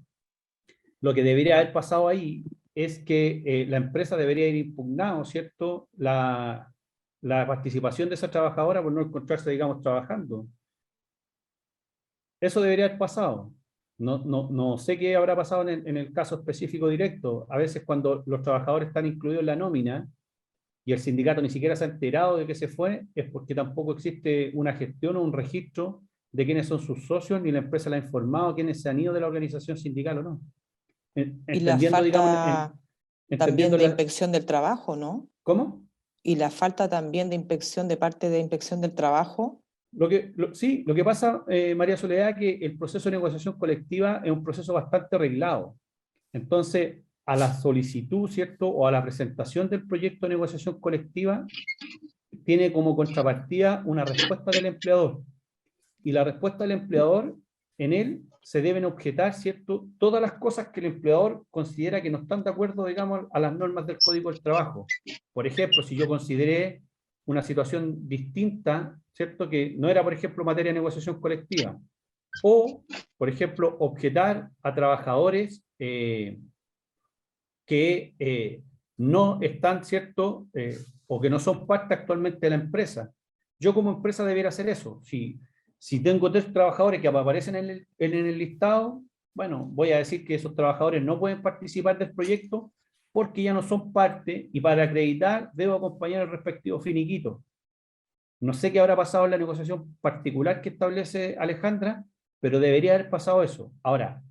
lo que debería haber pasado ahí es que la empresa debería ir impugnado, ¿cierto?, la participación de esa trabajadora por no encontrarse, digamos, trabajando. Eso debería haber pasado. No sé qué habrá pasado en el caso específico directo. A veces cuando los trabajadores están incluidos en la nómina y el sindicato ni siquiera se ha enterado de que se fue, es porque tampoco existe una gestión o un registro de quiénes son sus socios, ni la empresa la ha informado quiénes se han ido de la organización sindical o no. Y la falta también de inspección del trabajo, ¿no? ¿Cómo? Y la falta también de inspección de parte de inspección del trabajo. Sí, lo que pasa, María Soledad, que el proceso de negociación colectiva es un proceso bastante arreglado. Entonces, a la solicitud, ¿cierto? O a la presentación del proyecto de negociación colectiva, tiene como contrapartida una respuesta del empleador. Y la respuesta del empleador, en él se deben objetar, ¿cierto?, todas las cosas que el empleador considera que no están de acuerdo, digamos, a las normas del Código del Trabajo. Por ejemplo, si yo consideré una situación distinta, ¿cierto?, que no era, por ejemplo, materia de negociación colectiva. O, por ejemplo, objetar a trabajadores que no están, ¿cierto?, o que no son parte actualmente de la empresa. Yo como empresa debiera hacer eso. Si tengo 3 trabajadores que aparecen en el listado, bueno, voy a decir que esos trabajadores no pueden participar del proyecto porque ya no son parte, y para acreditar debo acompañar el respectivo finiquito. No sé qué habrá pasado en la negociación particular que establece Alejandra, pero debería haber pasado eso. Ahora,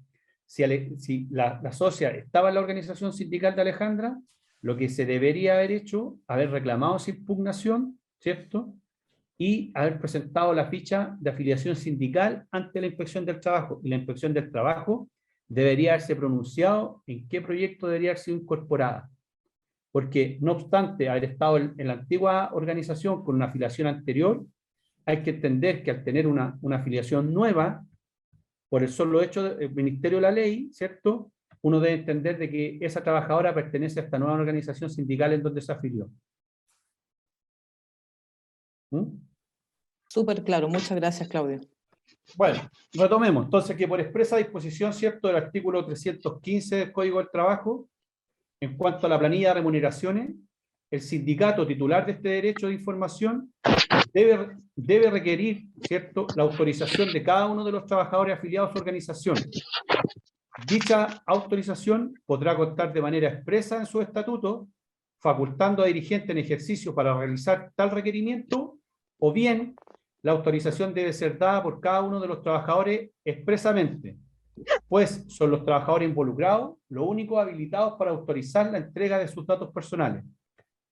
si la socia estaba en la organización sindical de Alejandra, lo que se debería haber hecho, haber reclamado esa impugnación, ¿cierto?, y haber presentado la ficha de afiliación sindical ante la Inspección del Trabajo. Y la Inspección del Trabajo debería haberse pronunciado en qué proyecto debería haber sido incorporada. Porque no obstante haber estado en la antigua organización con una afiliación anterior, hay que entender que al tener una afiliación nueva, por el solo hecho del Ministerio de la Ley, ¿cierto?, uno debe entender de que esa trabajadora pertenece a esta nueva organización sindical en donde se afilió. Súper claro, muchas gracias, Claudio. Bueno, retomemos. Entonces, que por expresa disposición, ¿cierto?, del artículo 315 del Código del Trabajo, en cuanto a la planilla de remuneraciones, el sindicato titular de este derecho de información debe requerir, ¿cierto?, la autorización de cada uno de los trabajadores afiliados a su organización. Dicha autorización podrá constar de manera expresa en su estatuto, facultando a dirigente en ejercicio para realizar tal requerimiento, o bien la autorización debe ser dada por cada uno de los trabajadores expresamente, pues son los trabajadores involucrados los únicos habilitados para autorizar la entrega de sus datos personales.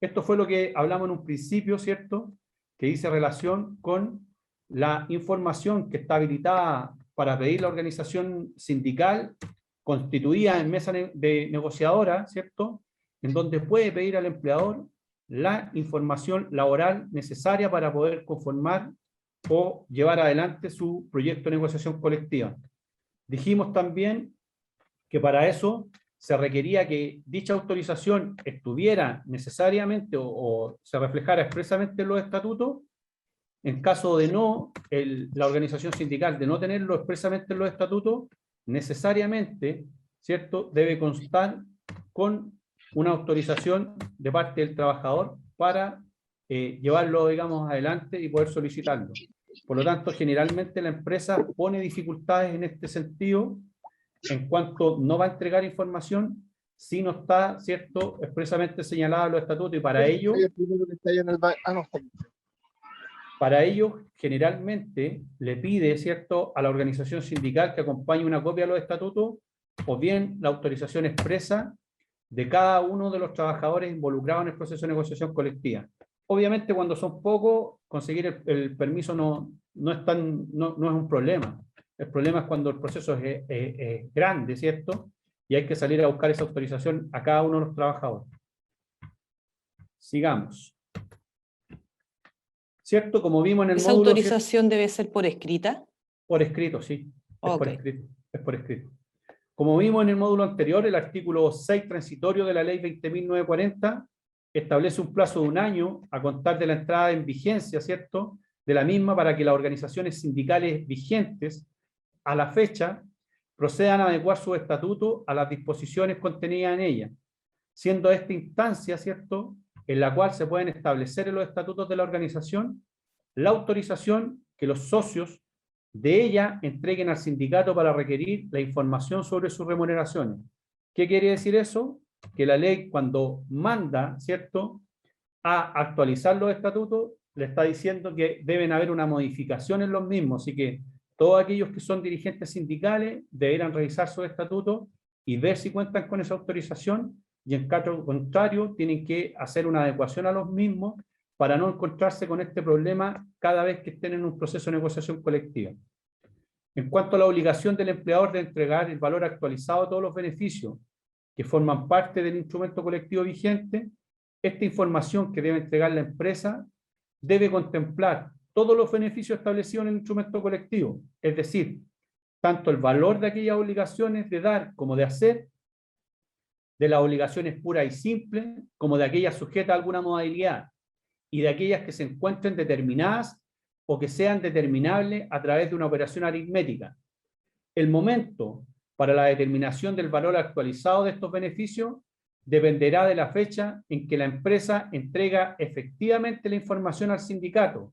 Esto fue lo que hablamos en un principio, ¿cierto?, que dice relación con la información que está habilitada para pedir la organización sindical constituida en mesa de negociadora, ¿cierto?, en donde puede pedir al empleador la información laboral necesaria para poder conformar o llevar adelante su proyecto de negociación colectiva. Dijimos también que para eso se requería que dicha autorización estuviera necesariamente o se reflejara expresamente en los estatutos. En caso de no, la organización sindical de no tenerlo expresamente en los estatutos, necesariamente, ¿cierto?, debe constar con una autorización de parte del trabajador para llevarlo, digamos, adelante y poder solicitarlo. Por lo tanto, generalmente la empresa pone dificultades en este sentido en cuanto no va a entregar información si no está, ¿cierto?, expresamente señalado en los estatutos, y para ello generalmente le pide, ¿cierto?, a la organización sindical que acompañe una copia de los estatutos o bien la autorización expresa de cada uno de los trabajadores involucrados en el proceso de negociación colectiva. Obviamente, cuando son pocos, conseguir el permiso no es un problema. El problema es cuando el proceso es grande, ¿cierto?, y hay que salir a buscar esa autorización a cada uno de los trabajadores. Sigamos. ¿Cierto? Como vimos en el ¿Esa módulo... autorización debe ser por escrita? Por escrito, sí. Okay. Es por escrito. Como vimos en el módulo anterior, el artículo 6 transitorio de la ley 20.940 establece un plazo de 1 año a contar de la entrada en vigencia, ¿cierto?, de la misma, para que las organizaciones sindicales vigentes a la fecha procedan a adecuar su estatuto a las disposiciones contenidas en ella, siendo esta instancia, ¿cierto?, en la cual se pueden establecer en los estatutos de la organización la autorización que los socios de ella entreguen al sindicato para requerir la información sobre sus remuneraciones. ¿Qué quiere decir eso? Que la ley, cuando manda, ¿cierto?, a actualizar los estatutos, le está diciendo que deben haber una modificación en los mismos, así que todos aquellos que son dirigentes sindicales deberán revisar sus estatutos y ver si cuentan con esa autorización, y en caso contrario tienen que hacer una adecuación a los mismos para no encontrarse con este problema cada vez que estén en un proceso de negociación colectiva. En cuanto a la obligación del empleador de entregar el valor actualizado de todos los beneficios que forman parte del instrumento colectivo vigente, esta información que debe entregar la empresa debe contemplar todos los beneficios establecidos en el instrumento colectivo, es decir, tanto el valor de aquellas obligaciones de dar como de hacer, de las obligaciones puras y simples, como de aquellas sujetas a alguna modalidad, y de aquellas que se encuentren determinadas o que sean determinables a través de una operación aritmética. El momento para la determinación del valor actualizado de estos beneficios dependerá de la fecha en que la empresa entrega efectivamente la información al sindicato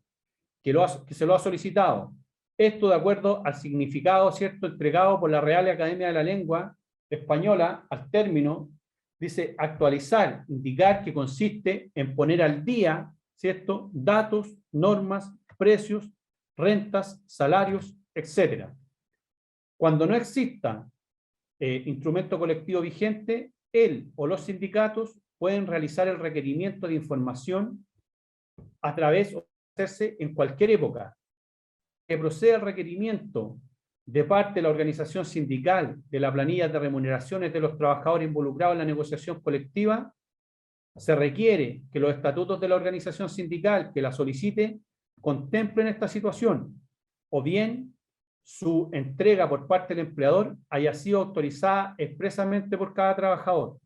que se lo ha solicitado. Esto de acuerdo al significado, ¿cierto?, entregado por la Real Academia de la Lengua Española al término, dice actualizar, indicar que consiste en poner al día, ¿cierto?, datos, normas, precios, rentas, salarios, etc. Cuando no exista instrumento colectivo vigente, él o los sindicatos pueden realizar el requerimiento de información a través o hacerse en cualquier época. Que proceda el requerimiento de parte de la organización sindical de la planilla de remuneraciones de los trabajadores involucrados en la negociación colectiva, se requiere que los estatutos de la organización sindical que la solicite contemplen esta situación, o bien su entrega por parte del empleador haya sido autorizada expresamente por cada trabajador,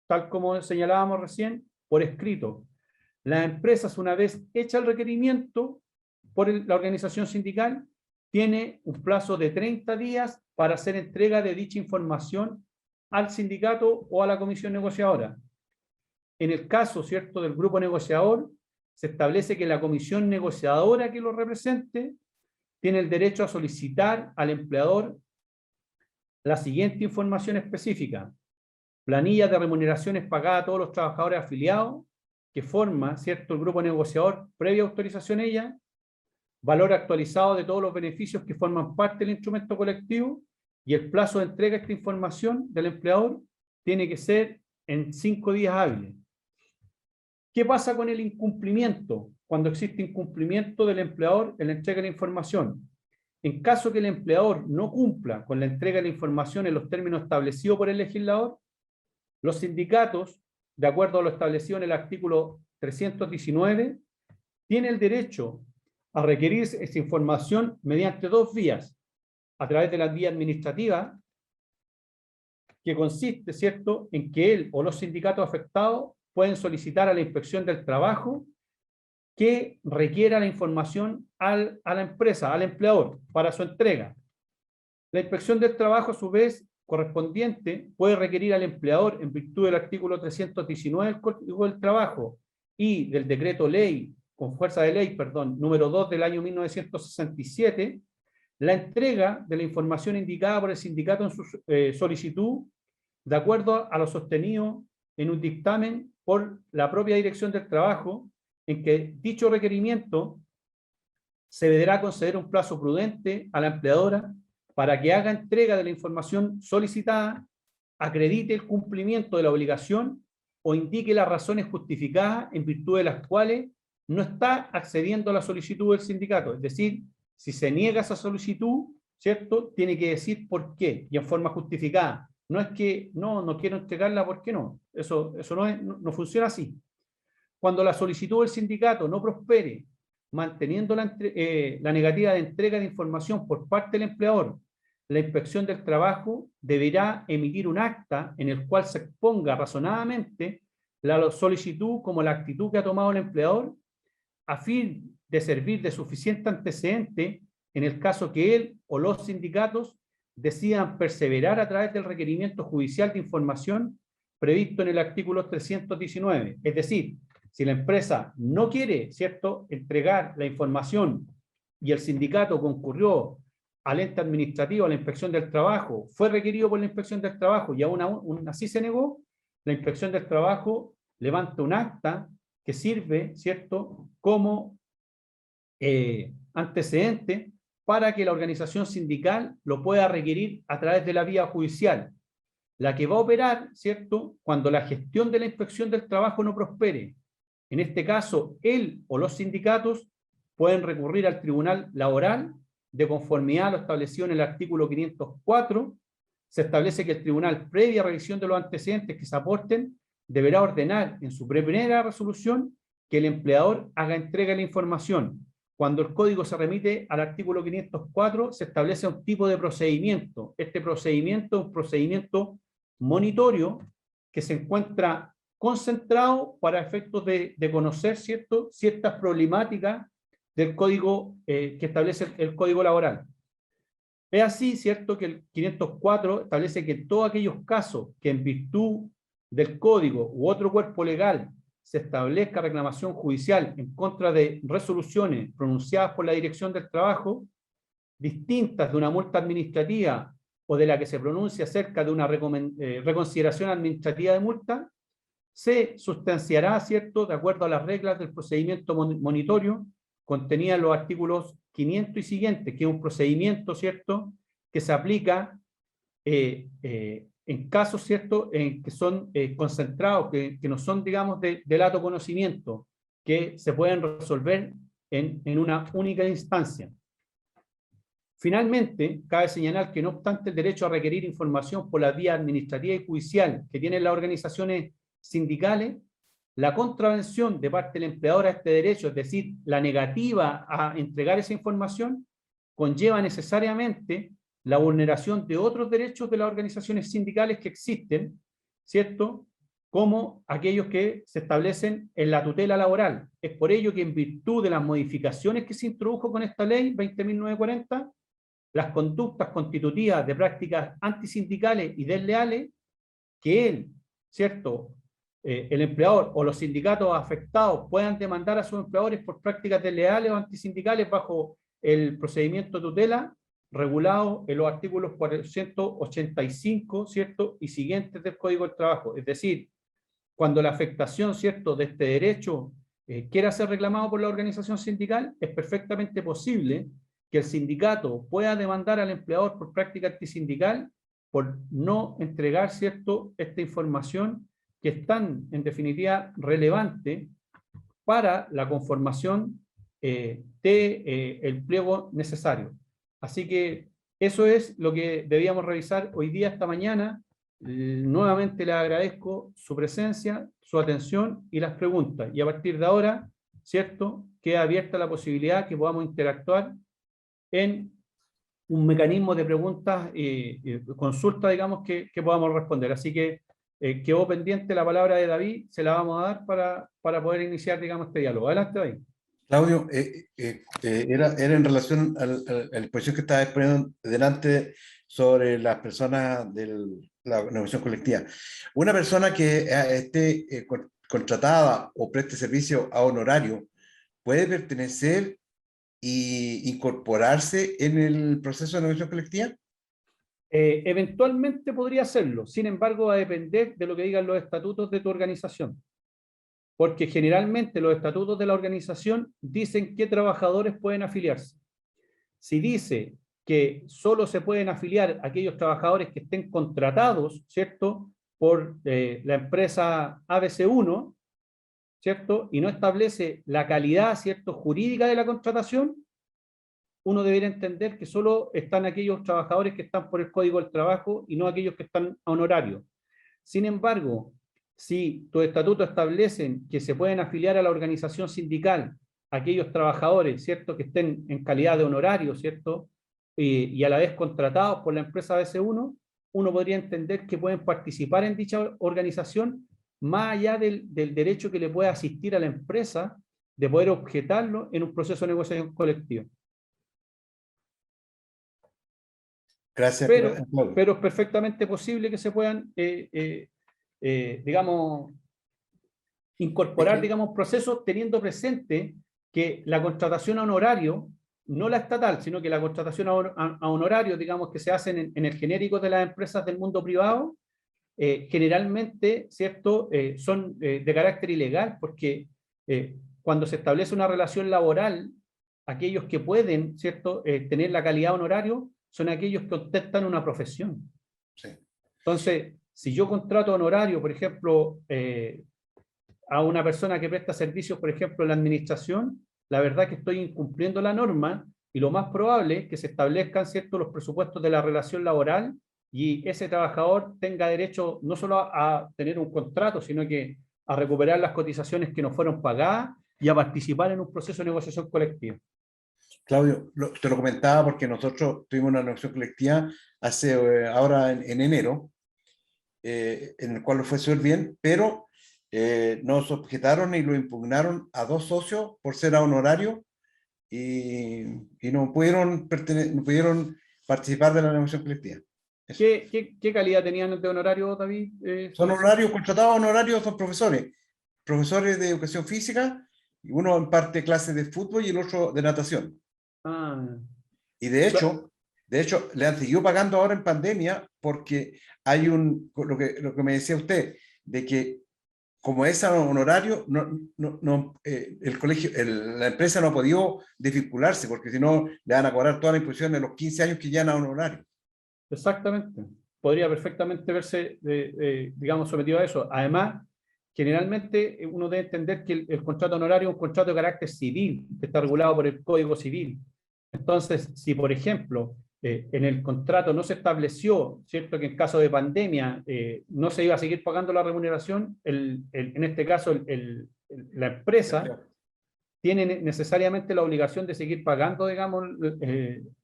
tal como señalábamos recién, por escrito. Las empresas, una vez hecha el requerimiento por la organización sindical, tiene un plazo de 30 días para hacer entrega de dicha información al sindicato o a la comisión negociadora. En el caso, ¿cierto?, del grupo negociador, se establece que la comisión negociadora que lo represente tiene el derecho a solicitar al empleador la siguiente información específica: planilla de remuneraciones pagadas a todos los trabajadores afiliados que forma, ¿cierto?, el grupo negociador previa autorización ella, valor actualizado de todos los beneficios que forman parte del instrumento colectivo, y el plazo de entrega de esta información del empleador tiene que ser en 5 días hábiles. ¿Qué pasa con el incumplimiento? Cuando existe incumplimiento del empleador en la entrega de la información. En caso que el empleador no cumpla con la entrega de la información en los términos establecidos por el legislador, los sindicatos, de acuerdo a lo establecido en el artículo 319, tienen el derecho a requerir esa información mediante 2 vías: a través de la vía administrativa, que consiste, ¿cierto?, en que él o los sindicatos afectados pueden solicitar a la Inspección del Trabajo que requiera la información a la empresa, al empleador, para su entrega. La Inspección del Trabajo, a su vez, correspondiente, puede requerir al empleador, en virtud del artículo 319 del Código del Trabajo y del decreto ley, con fuerza de ley, perdón, número 2 del año 1967, la entrega de la información indicada por el sindicato en su solicitud, de acuerdo a lo sostenido en un dictamen por la propia Dirección del Trabajo, en que dicho requerimiento se deberá conceder un plazo prudente a la empleadora para que haga entrega de la información solicitada, acredite el cumplimiento de la obligación o indique las razones justificadas en virtud de las cuales no está accediendo a la solicitud del sindicato. Es decir, si se niega esa solicitud, ¿cierto?, tiene que decir por qué y en forma justificada. No es que no quiero entregarla, ¿por qué no? Eso no funciona así. Cuando la solicitud del sindicato no prospere, manteniendo la negativa de entrega de información por parte del empleador, la Inspección del Trabajo deberá emitir un acta en el cual se exponga razonadamente la solicitud como la actitud que ha tomado el empleador, a fin de servir de suficiente antecedente en el caso que él o los sindicatos decidan perseverar a través del requerimiento judicial de información previsto en el artículo 319. Es decir, si la empresa no quiere, ¿cierto?, entregar la información y el sindicato concurrió al ente administrativo, a la Inspección del Trabajo, fue requerido por la Inspección del Trabajo y aún así se negó, la Inspección del Trabajo levanta un acta que sirve, ¿cierto?, como antecedente para que la organización sindical lo pueda requerir a través de la vía judicial, la que va a operar, ¿cierto?, cuando la gestión de la inspección del trabajo no prospere. En este caso, él o los sindicatos pueden recurrir al tribunal laboral de conformidad a lo establecido en el artículo 504. Se establece que el tribunal, previa revisión de los antecedentes que se aporten, deberá ordenar en su primera resolución que el empleador haga entrega de la información. Cuando el código se remite al artículo 504, se establece un tipo de procedimiento. Este procedimiento es un procedimiento monitorio que se encuentra concentrado para efectos de conocer, ¿cierto?, ciertas problemáticas del código que establece el Código Laboral. Es así, ¿cierto?, que el 504 establece que todos aquellos casos que en virtud del código u otro cuerpo legal se establezca reclamación judicial en contra de resoluciones pronunciadas por la Dirección del Trabajo, distintas de una multa administrativa o de la que se pronuncia acerca de una reconsideración administrativa de multa, se sustanciará, ¿cierto?, de acuerdo a las reglas del procedimiento monitorio contenidas en los artículos 500 y siguientes, que es un procedimiento, ¿cierto?, que se aplica en casos, ¿cierto?, que son concentrados, que no son, digamos, de lato conocimiento, que se pueden resolver en una única instancia. Finalmente, cabe señalar que no obstante el derecho a requerir información por la vía administrativa y judicial que tienen las organizaciones sindicales, la contravención de parte del empleador a este derecho, es decir, la negativa a entregar esa información, conlleva necesariamente la vulneración de otros derechos de las organizaciones sindicales que existen, ¿cierto?, como aquellos que se establecen en la tutela laboral. Es por ello que en virtud de las modificaciones que se introdujo con esta ley 20.940, las conductas constitutivas de prácticas antisindicales y desleales que él, ¿cierto?, el empleador o los sindicatos afectados puedan demandar a sus empleadores por prácticas desleales o antisindicales bajo el procedimiento de tutela regulado en los artículos 485, ¿cierto?, y siguientes del Código del Trabajo. Es decir, cuando la afectación, ¿cierto?, de este derecho quiera ser reclamado por la organización sindical, es perfectamente posible que el sindicato pueda demandar al empleador por práctica antisindical por no entregar, ¿cierto?, esta información que es tan, en definitiva, relevante para la conformación del pliego necesario. Así que eso es lo que debíamos revisar hoy día, esta mañana. Nuevamente le agradezco su presencia, su atención y las preguntas. Y a partir de ahora, ¿cierto?, queda abierta la posibilidad que podamos interactuar en un mecanismo de preguntas y consultas, digamos, que podamos responder. Así que quedó pendiente la palabra de David, se la vamos a dar para poder iniciar, digamos, este diálogo. Adelante, David. Claudio, era en relación a la exposición que estaba exponiendo delante sobre las personas de la negociación colectiva. Una persona que esté contratada o preste servicio a honorario, ¿puede pertenecer y incorporarse en el proceso de negociación colectiva? Eventualmente podría hacerlo, sin embargo va a depender de lo que digan los estatutos de tu organización, porque generalmente los estatutos de la organización dicen qué trabajadores pueden afiliarse. Si dice que solo se pueden afiliar aquellos trabajadores que estén contratados, ¿cierto?, por la empresa ABC1, ¿cierto?, y no establece la calidad, ¿cierto?, jurídica de la contratación, uno debería entender que solo están aquellos trabajadores que están por el Código del Trabajo y no aquellos que están a honorario. Sin embargo, si tus estatutos establecen que se pueden afiliar a la organización sindical aquellos trabajadores, ¿cierto?, que estén en calidad de honorario, ¿cierto?, y a la vez contratados por la empresa BC1, uno podría entender que pueden participar en dicha organización más allá del derecho que le puede asistir a la empresa de poder objetarlo en un proceso de negociación colectiva. Gracias. Pero es perfectamente posible que se puedan, digamos, incorporar, digamos, procesos teniendo presente que la contratación a honorario, no la estatal, sino que la contratación a honorario, digamos, que se hacen en el genérico de las empresas del mundo privado, generalmente, ¿cierto?, son de carácter ilegal, porque cuando se establece una relación laboral aquellos que pueden, ¿cierto?, tener la calidad honorario, son aquellos que ostentan una profesión. Sí. Entonces, si yo contrato honorario, por ejemplo, a una persona que presta servicios, por ejemplo, en la administración, la verdad es que estoy incumpliendo la norma y lo más probable es que se establezcan, ¿cierto?, los presupuestos de la relación laboral y ese trabajador tenga derecho no solo a tener un contrato, sino que a recuperar las cotizaciones que no fueron pagadas y a participar en un proceso de negociación colectiva. Claudio, te lo comentaba porque nosotros tuvimos una negociación colectiva ahora en enero, en el cual lo fue súper bien, pero nos objetaron y lo impugnaron a 2 socios por ser a honorario y no pudieron participar de la negociación colectiva. ¿Qué calidad tenían de honorario, David? Son honorarios, contratados honorarios, son profesores de educación física, y uno imparte clases de fútbol y el otro de natación. Y de hecho, le han seguido pagando ahora en pandemia porque hay lo que me decía usted, de que como es honorario, el colegio, la empresa no ha podido desvincularse porque si no le van a cobrar toda la imposición de los 15 años que ya no honorario. Exactamente. Podría perfectamente verse, digamos, sometido a eso. Además, generalmente uno debe entender que el contrato honorario es un contrato de carácter civil, que está regulado por el Código Civil. Entonces, si por ejemplo, en el contrato no se estableció, ¿cierto?, que en caso de pandemia no se iba a seguir pagando la remuneración, en este caso la empresa tiene necesariamente la obligación de seguir pagando, digamos,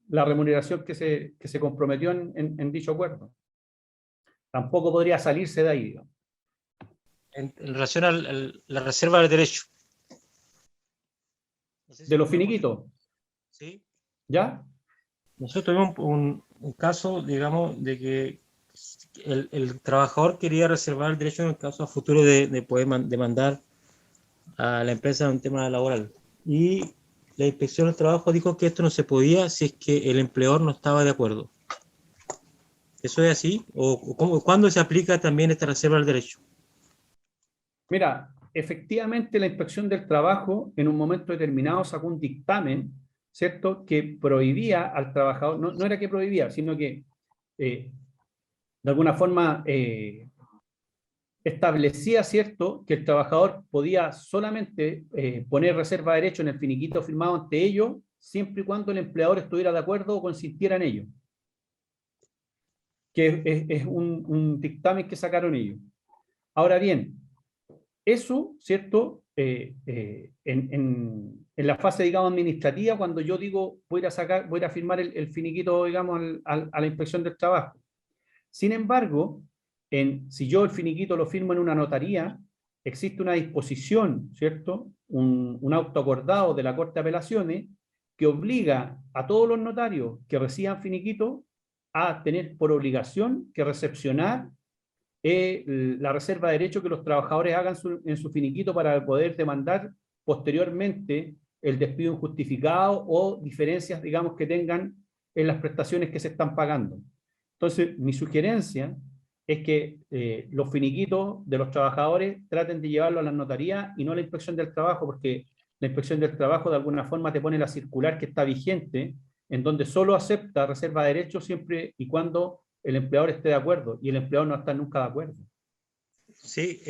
la remuneración que se comprometió en dicho acuerdo. Tampoco podría salirse de ahí, digamos. En relación a la reserva del derecho. No sé si de los finiquitos. ¿Sí? ¿Ya? Nosotros tuvimos un caso, digamos, de que el trabajador quería reservar el derecho en el caso a futuro de poder demandar a la empresa en un tema laboral. Y la inspección del trabajo dijo que esto no se podía si es que el empleador no estaba de acuerdo. ¿Eso es así? ¿O cuándo se aplica también esta reserva del derecho? Mira, efectivamente la inspección del trabajo en un momento determinado sacó un dictamen, ¿cierto?, que prohibía al trabajador, no era que prohibía, sino que de alguna forma establecía, ¿cierto?, que el trabajador podía solamente poner reserva de derecho en el finiquito firmado ante ellos, siempre y cuando el empleador estuviera de acuerdo o consintiera en ello. Que es un dictamen que sacaron ellos. Ahora bien, eso, ¿cierto?, en la fase, digamos, administrativa, cuando yo digo voy a ir a firmar el finiquito, digamos, a la inspección del trabajo. Sin embargo, si yo el finiquito lo firmo en una notaría, existe una disposición, ¿cierto?, un auto acordado de la Corte de Apelaciones que obliga a todos los notarios que reciban finiquito a tener por obligación que recepcionar la reserva de derecho que los trabajadores hagan en su finiquito para poder demandar posteriormente el despido injustificado o diferencias, digamos, que tengan en las prestaciones que se están pagando. Entonces, mi sugerencia es que los finiquitos de los trabajadores traten de llevarlo a la notaría y no a la inspección del trabajo, porque la inspección del trabajo de alguna forma te pone la circular que está vigente, en donde solo acepta reserva de derechos siempre y cuando el empleador esté de acuerdo, y el empleador no está nunca de acuerdo. Sí,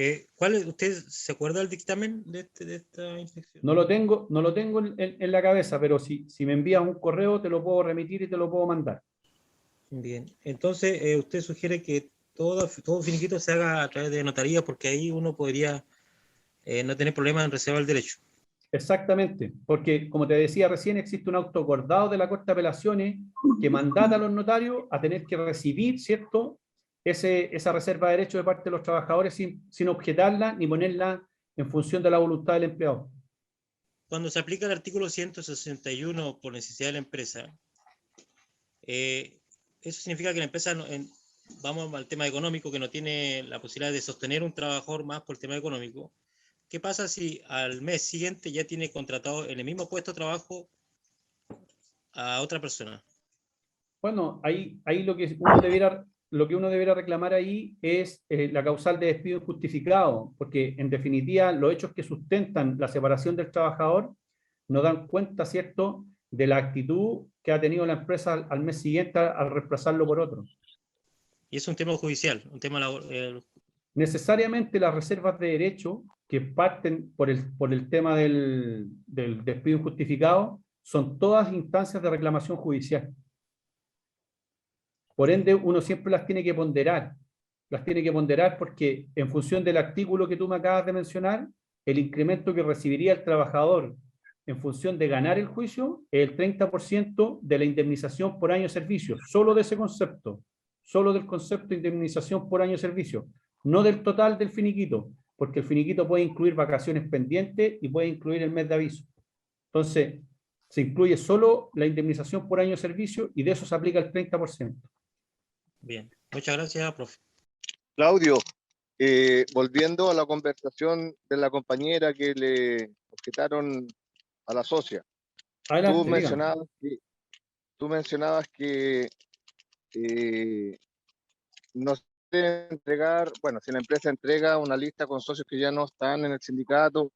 ¿usted se acuerda del dictamen de esta inspección? No lo tengo en la cabeza, pero si me envías un correo te lo puedo remitir y te lo puedo mandar. Bien, entonces usted sugiere que todo finiquito se haga a través de notaría, porque ahí uno podría no tener problemas en reservar el derecho. Exactamente, porque como te decía recién, existe un auto acordado de la Corte de Apelaciones que mandata a los notarios a tener que recibir, ¿cierto?, esa reserva de derechos de parte de los trabajadores sin objetarla ni ponerla en función de la voluntad del empleador. Cuando se aplica el artículo 161 por necesidad de la empresa, eso significa que la empresa, vamos al tema económico, que no tiene la posibilidad de sostener un trabajador más por el tema económico. ¿Qué pasa si al mes siguiente ya tiene contratado en el mismo puesto de trabajo a otra persona? Bueno, ahí lo que uno debiera reclamar ahí es la causal de despido injustificado, porque en definitiva los hechos que sustentan la separación del trabajador no dan cuenta, ¿cierto?, de la actitud que ha tenido la empresa al mes siguiente al reemplazarlo por otro. Y es un tema judicial, un tema necesariamente las reservas de derecho que parten por el tema del despido injustificado son todas instancias de reclamación judicial. Por ende, uno siempre las tiene que ponderar. Las tiene que ponderar porque en función del artículo que tú me acabas de mencionar, el incremento que recibiría el trabajador en función de ganar el juicio es el 30% de la indemnización por año de servicio, solo de ese concepto, solo del concepto de indemnización por año de servicio, no del total del finiquito, porque el finiquito puede incluir vacaciones pendientes y puede incluir el mes de aviso. Entonces, se incluye solo la indemnización por año de servicio y de eso se aplica el 30%. Bien, muchas gracias, profe. Claudio, volviendo a la conversación de la compañera que le objetaron a la socia. Adelante, tú mencionabas que no se debe entregar, bueno, si la empresa entrega una lista con socios que ya no están en el sindicato,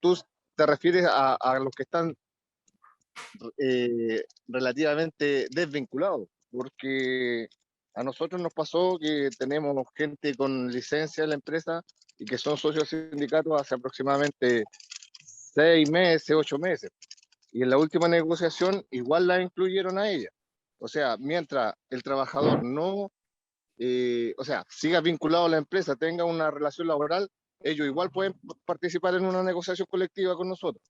tú te refieres a los que están relativamente desvinculados, porque a nosotros nos pasó que tenemos gente con licencia en la empresa y que son socios del sindicato hace aproximadamente 6 meses, 8 meses. Y en la última negociación igual la incluyeron a ella. O sea, mientras el trabajador no, siga vinculado a la empresa, tenga una relación laboral, ellos igual pueden participar en una negociación colectiva con nosotros.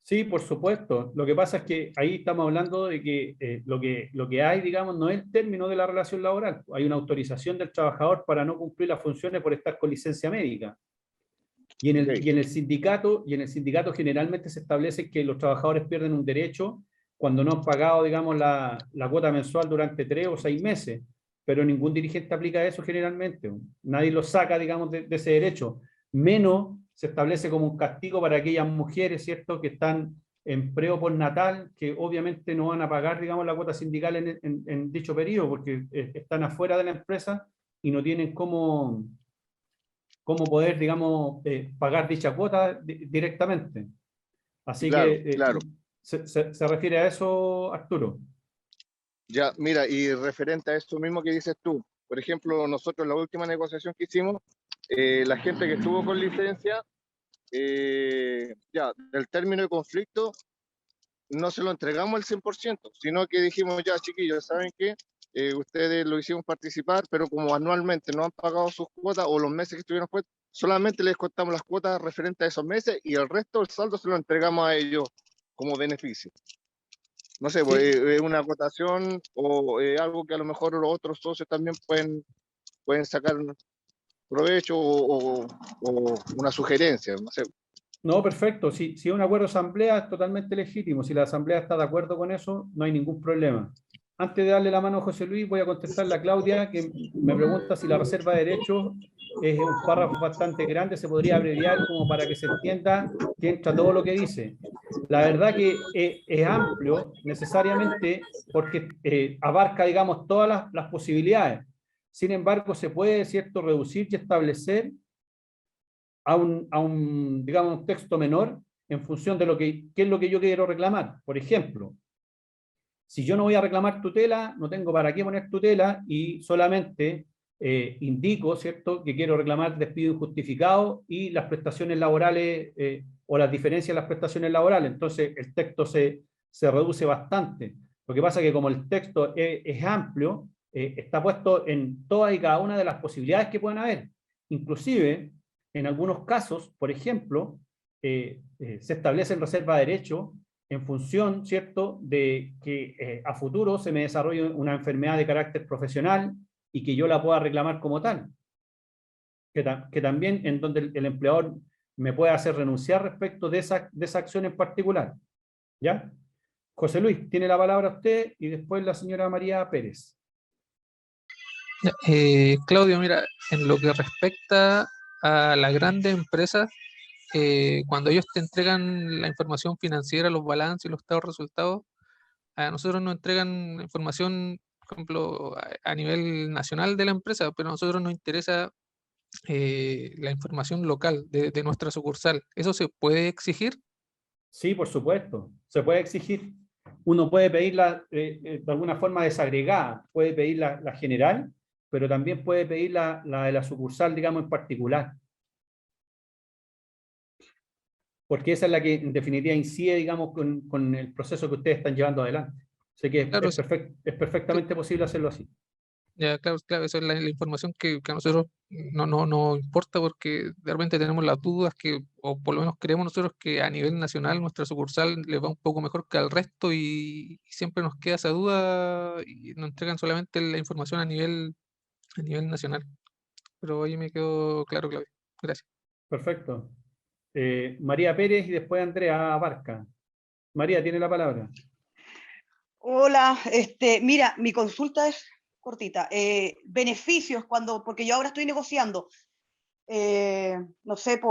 Sí, por supuesto. Lo que pasa es que ahí estamos hablando de que lo que hay, digamos, no es el término de la relación laboral. Hay una autorización del trabajador para no cumplir las funciones por estar con licencia médica. Y en el sindicato generalmente se establece que los trabajadores pierden un derecho cuando no han pagado, digamos, la cuota mensual durante 3 o 6 meses. Pero ningún dirigente aplica eso generalmente. Nadie lo saca, digamos, de ese derecho. Menos se establece como un castigo para aquellas mujeres, ¿cierto?, que están en preo postnatal, que obviamente no van a pagar, digamos, la cuota sindical en dicho periodo, porque están afuera de la empresa y no tienen cómo poder, digamos, pagar dicha cuota directamente. Así claro, que claro. Se refiere a eso, Arturo. Ya, mira, y referente a esto mismo que dices tú, por ejemplo, nosotros en la última negociación que hicimos, la gente que estuvo con licencia, ya, del término de conflicto, no se lo entregamos al 100%, sino que dijimos, ya, chiquillos, ¿saben qué? Ustedes lo hicimos participar, pero como anualmente no han pagado sus cuotas o los meses que estuvieron cuotas, solamente les contamos las cuotas referentes a esos meses y el resto del saldo se lo entregamos a ellos como beneficio. No sé, sí. Una acotación o algo que a lo mejor los otros socios también pueden sacar provecho o una sugerencia, no sé. No, perfecto. Si es un acuerdo de asamblea, es totalmente legítimo. Si la asamblea está de acuerdo con eso, no hay ningún problema. Antes de darle la mano a José Luis, voy a contestarle a Claudia, que me pregunta si la reserva de derechos es un párrafo bastante grande, se podría abreviar como para que se entienda que entra todo lo que dice. La verdad que es amplio, necesariamente, porque abarca, digamos, todas las posibilidades. Sin embargo, se puede, ¿cierto?, reducir y establecer a un, digamos, un texto menor en función de qué es lo que yo quiero reclamar. Por ejemplo, si yo no voy a reclamar tutela, no tengo para qué poner tutela y solamente indico, ¿cierto?, que quiero reclamar despido injustificado y las prestaciones laborales o las diferencias en las prestaciones laborales. Entonces, el texto se reduce bastante. Lo que pasa es que como el texto es amplio, está puesto en todas y cada una de las posibilidades que pueden haber. Inclusive, en algunos casos, por ejemplo, se establecen reservas de derecho en función, ¿cierto?, de que a futuro se me desarrolle una enfermedad de carácter profesional y que yo la pueda reclamar como tal. Que también en donde el empleador me puede hacer renunciar respecto de esa acción en particular. ¿Ya? José Luis, tiene la palabra usted y después la señora María Pérez. Claudio, mira, en lo que respecta a las grandes empresas, cuando ellos te entregan la información financiera, los balances y los estados de resultados, a nosotros nos entregan información, por ejemplo, a nivel nacional de la empresa, pero a nosotros nos interesa la información local de nuestra sucursal. ¿Eso se puede exigir? Sí, por supuesto, se puede exigir. Uno puede pedirla de alguna forma desagregada, puede pedir la general, pero también puede pedir la de la sucursal, digamos, en particular. Porque esa es la que en definitiva incide, digamos, con el proceso que ustedes están llevando adelante. Sé que Claro, es perfectamente posible hacerlo así. ya, claro, claro, esa es la información que a nosotros no importa porque de repente tenemos las dudas que, o por lo menos creemos nosotros que a nivel nacional nuestra sucursal le va un poco mejor que al resto y siempre nos queda esa duda y nos entregan solamente la información a nivel nacional. Pero ahí me quedó claro, Claudio. Gracias. Perfecto. María Pérez y después Andrea Barca. María, tiene la palabra. Hola, mira, mi consulta es cortita. Beneficios porque yo ahora estoy negociando, no sé,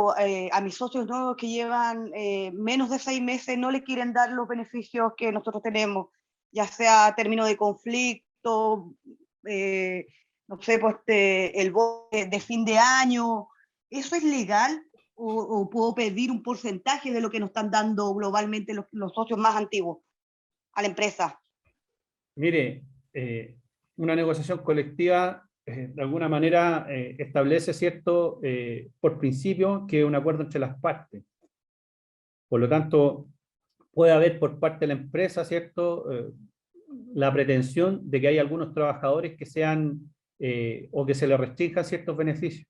a mis socios nuevos que llevan menos de 6 meses no le quieren dar los beneficios que nosotros tenemos, ya sea término de conflicto, no sé, pues el bono de fin de año. ¿Eso es legal o puedo pedir un porcentaje de lo que nos están dando globalmente los socios más antiguos a la empresa? Mire, una negociación colectiva de alguna manera establece, ¿cierto?, por principio, que es un acuerdo entre las partes. Por lo tanto, puede haber por parte de la empresa, ¿cierto?, la pretensión de que hay algunos trabajadores que sean o que se les restrinjan ciertos beneficios.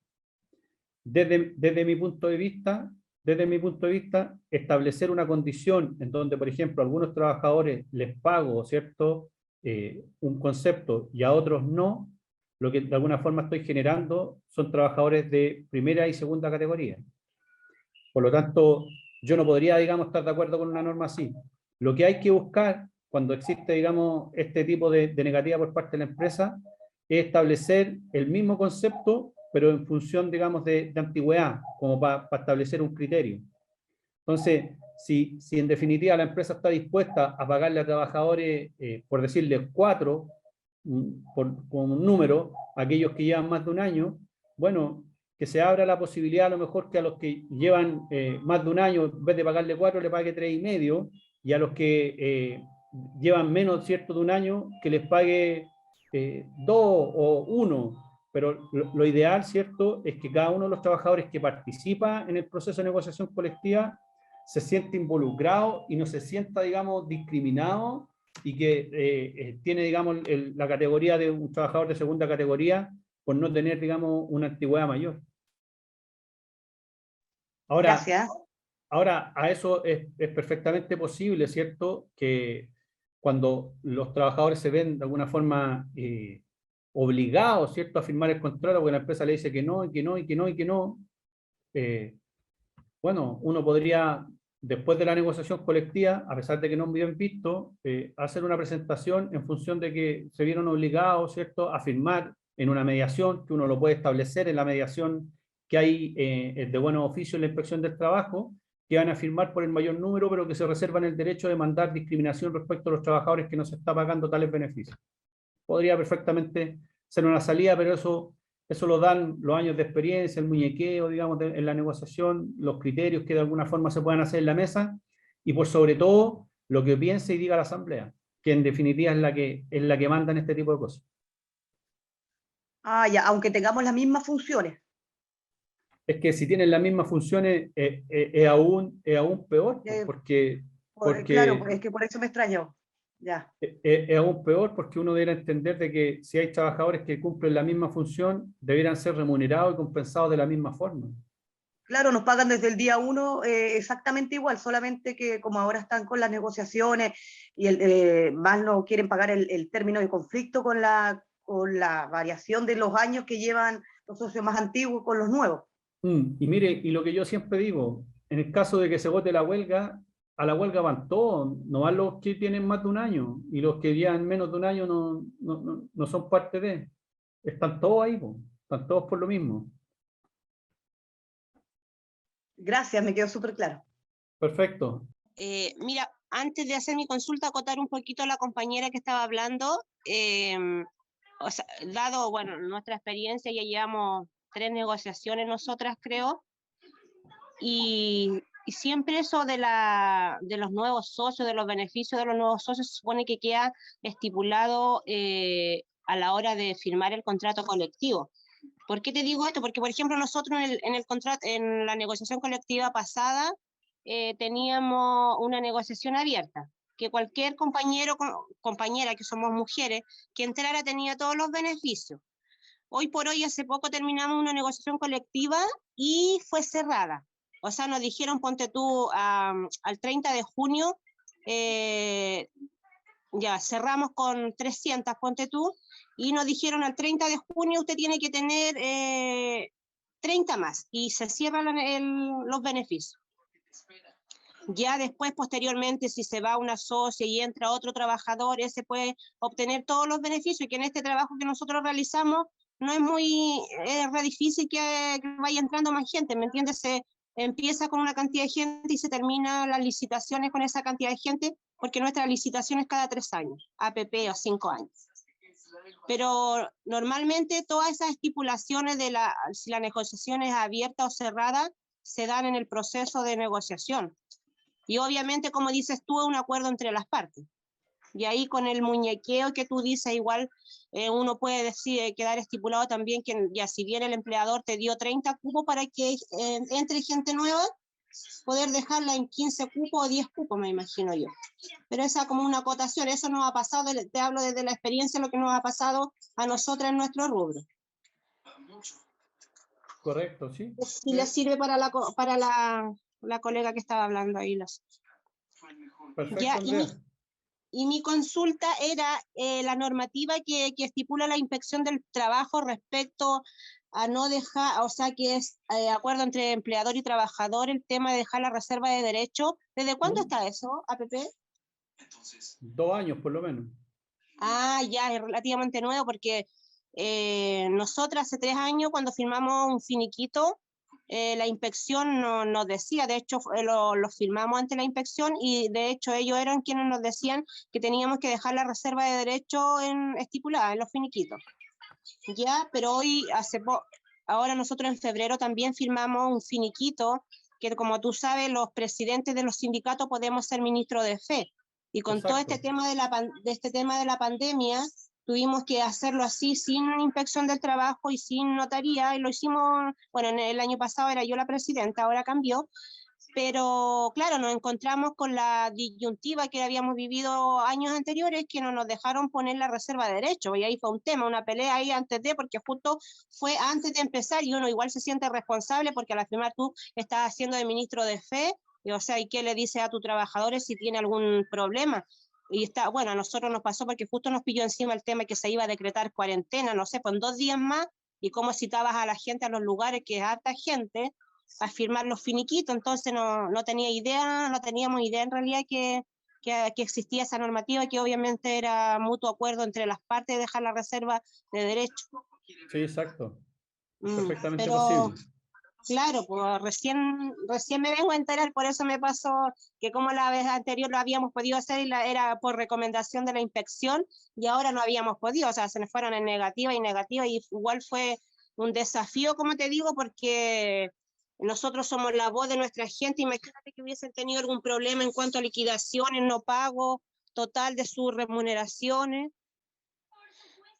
Desde mi punto de vista, establecer una condición en donde, por ejemplo, a algunos trabajadores les pago, ¿cierto?, un concepto y a otros no, lo que de alguna forma estoy generando son trabajadores de primera y segunda categoría. Por lo tanto, yo no podría, digamos, estar de acuerdo con una norma así. Lo que hay que buscar cuando existe, digamos, este tipo de negativa por parte de la empresa es establecer el mismo concepto, pero en función, digamos, de antigüedad, como para establecer un criterio. Entonces, si en definitiva la empresa está dispuesta a pagarle a trabajadores, por decirles 4, con un número, aquellos que llevan más de un año, bueno, que se abra la posibilidad a lo mejor que a los que llevan más de un año, en vez de pagarle 4, le pague 3,5, y a los que llevan menos, ¿cierto?, de un año, que les pague 2 o 1. Pero lo ideal, ¿cierto?, es que cada uno de los trabajadores que participa en el proceso de negociación colectiva se siente involucrado y no se sienta, digamos, discriminado y que tiene, digamos, la categoría de un trabajador de segunda categoría por no tener, digamos, una antigüedad mayor. Gracias. Ahora, a eso es perfectamente posible, ¿cierto?, que cuando los trabajadores se ven de alguna forma obligados, ¿cierto?, a firmar el contrato porque la empresa le dice que no, y que no, y que no, y que no, bueno, uno podría, después de la negociación colectiva, a pesar de que no me bien visto, hacer una presentación en función de que se vieron obligados, ¿cierto?, a firmar en una mediación, que uno lo puede establecer en la mediación que hay de buenos oficios en la inspección del trabajo, que van a firmar por el mayor número, pero que se reservan el derecho de mandar discriminación respecto a los trabajadores que no se está pagando tales beneficios. Podría perfectamente ser una salida, pero eso lo dan los años de experiencia, el muñequeo, digamos, en la negociación, los criterios que de alguna forma se puedan hacer en la mesa, y por sobre todo, lo que piense y diga la Asamblea, que en definitiva es la que manda en este tipo de cosas. Ah, ya, aunque tengamos las mismas funciones. Es que si tienen las mismas funciones, es aún peor, porque claro, es que por eso me extrañó. Ya. Es aún peor porque uno debería entender de que si hay trabajadores que cumplen la misma función, debieran ser remunerados y compensados de la misma forma. Claro, nos pagan desde el día 1 exactamente igual, solamente que como ahora están con las negociaciones y más no quieren pagar el término de conflicto con la variación de los años que llevan los socios más antiguos con los nuevos. Y mire, y lo que yo siempre digo, en el caso de que se vote la huelga, a la huelga van todos, no van los que tienen más de un año, y los que llevan menos de un año no son parte de. Están todos ahí, están todos por lo mismo. Gracias, me quedó súper claro. Perfecto. Mira, antes de hacer mi consulta, acotar un poquito a la compañera que estaba hablando. O sea, dado, bueno, nuestra experiencia, ya llevamos 3 negociaciones nosotras, creo, y y siempre eso de los nuevos socios, de los beneficios de los nuevos socios, se supone que queda estipulado a la hora de firmar el contrato colectivo. ¿Por qué te digo esto? Porque, por ejemplo, nosotros en la negociación colectiva pasada teníamos una negociación abierta, que cualquier compañero o compañera, que somos mujeres, que entrara tenía todos los beneficios. Hoy por hoy, hace poco terminamos una negociación colectiva y fue cerrada. O sea, nos dijeron, ponte tú, al 30 de junio, ya cerramos con 300, ponte tú, y nos dijeron al 30 de junio usted tiene que tener 30 más, y se cierran los beneficios. Ya después, posteriormente, si se va una socia y entra otro trabajador, ese puede obtener todos los beneficios, y que en este trabajo que nosotros realizamos no es re difícil que vaya entrando más gente, ¿me entiendes? Se empieza con una cantidad de gente y se termina las licitaciones con esa cantidad de gente, porque nuestra licitación es cada 3 años, APP o 5 años. Pero normalmente todas esas estipulaciones de si la negociación es abierta o cerrada, se dan en el proceso de negociación. Y obviamente, como dices tú, es un acuerdo entre las partes. Y ahí con el muñequeo que tú dices, igual uno puede decir, quedar estipulado también que ya si bien el empleador te dio 30 cupos para que entre gente nueva, poder dejarla en 15 cupos o 10 cupos, me imagino yo. Pero esa como una acotación, eso nos ha pasado, te hablo desde la experiencia, lo que nos ha pasado a nosotras en nuestro rubro. Correcto, sí. Si le sirve para la colega que estaba hablando ahí. Perfecto, ya, Andrea. Y mi consulta era la normativa que estipula la inspección del trabajo respecto a no dejar, o sea, que es acuerdo entre empleador y trabajador, el tema de dejar la reserva de derecho. ¿Desde cuándo está eso, APP? 2 años, por lo menos. Ah, ya, es relativamente nuevo, porque nosotras hace 3 años, cuando firmamos un finiquito, la inspección nos decía, de hecho lo firmamos ante la inspección, y de hecho ellos eran quienes nos decían que teníamos que dejar la reserva de derecho estipulada en los finiquitos. Ya, pero hoy, ahora nosotros en febrero también firmamos un finiquito, que como tú sabes, los presidentes de los sindicatos podemos ser ministros de fe, y con Exacto. todo este tema de la pandemia, tuvimos que hacerlo así, sin inspección del trabajo y sin notaría, y lo hicimos, bueno, en el año pasado era yo la presidenta, ahora cambió, pero claro, nos encontramos con la disyuntiva que habíamos vivido años anteriores, que no nos dejaron poner la reserva de derecho, y ahí fue un tema, una pelea ahí porque justo fue antes de empezar, y uno igual se siente responsable, porque al afirmar tú estás haciendo de ministro de fe, y, o sea, ¿y qué le dices a tus trabajadores si tiene algún problema? Y bueno, a nosotros nos pasó porque justo nos pilló encima el tema que se iba a decretar cuarentena, no sé, pues en 2 días más, y cómo citabas a la gente a los lugares, que es harta gente, a firmar los finiquitos. Entonces no teníamos idea en realidad que existía esa normativa, que obviamente era mutuo acuerdo entre las partes de dejar la reserva de derecho. Sí, exacto. Perfectamente pero, posible. Claro, pues recién me vengo a enterar, por eso me pasó que como la vez anterior lo habíamos podido hacer y era por recomendación de la inspección, y ahora no habíamos podido, o sea, se nos fueron en negativa, y igual fue un desafío, como te digo, porque nosotros somos la voz de nuestra gente. Imagínate que hubiesen tenido algún problema en cuanto a liquidaciones, no pago total de sus remuneraciones,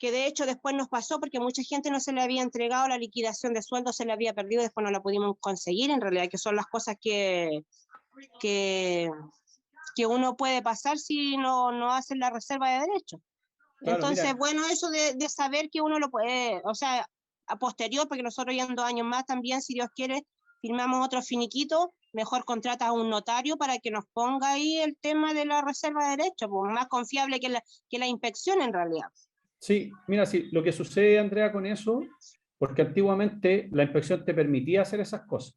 que de hecho después nos pasó porque mucha gente no se le había entregado la liquidación de sueldo, se le había perdido, después no la pudimos conseguir, en realidad, que son las cosas que uno puede pasar si no hace la reserva de derechos. Claro, entonces, mira, bueno, eso de saber que uno lo puede, o sea, a posterior, porque nosotros ya en 2 años más también, si Dios quiere, firmamos otro finiquito, mejor contratas a un notario para que nos ponga ahí el tema de la reserva de derechos, pues más confiable que la inspección en realidad. Sí, mira, sí, lo que sucede, Andrea, con eso, porque antiguamente la inspección te permitía hacer esas cosas.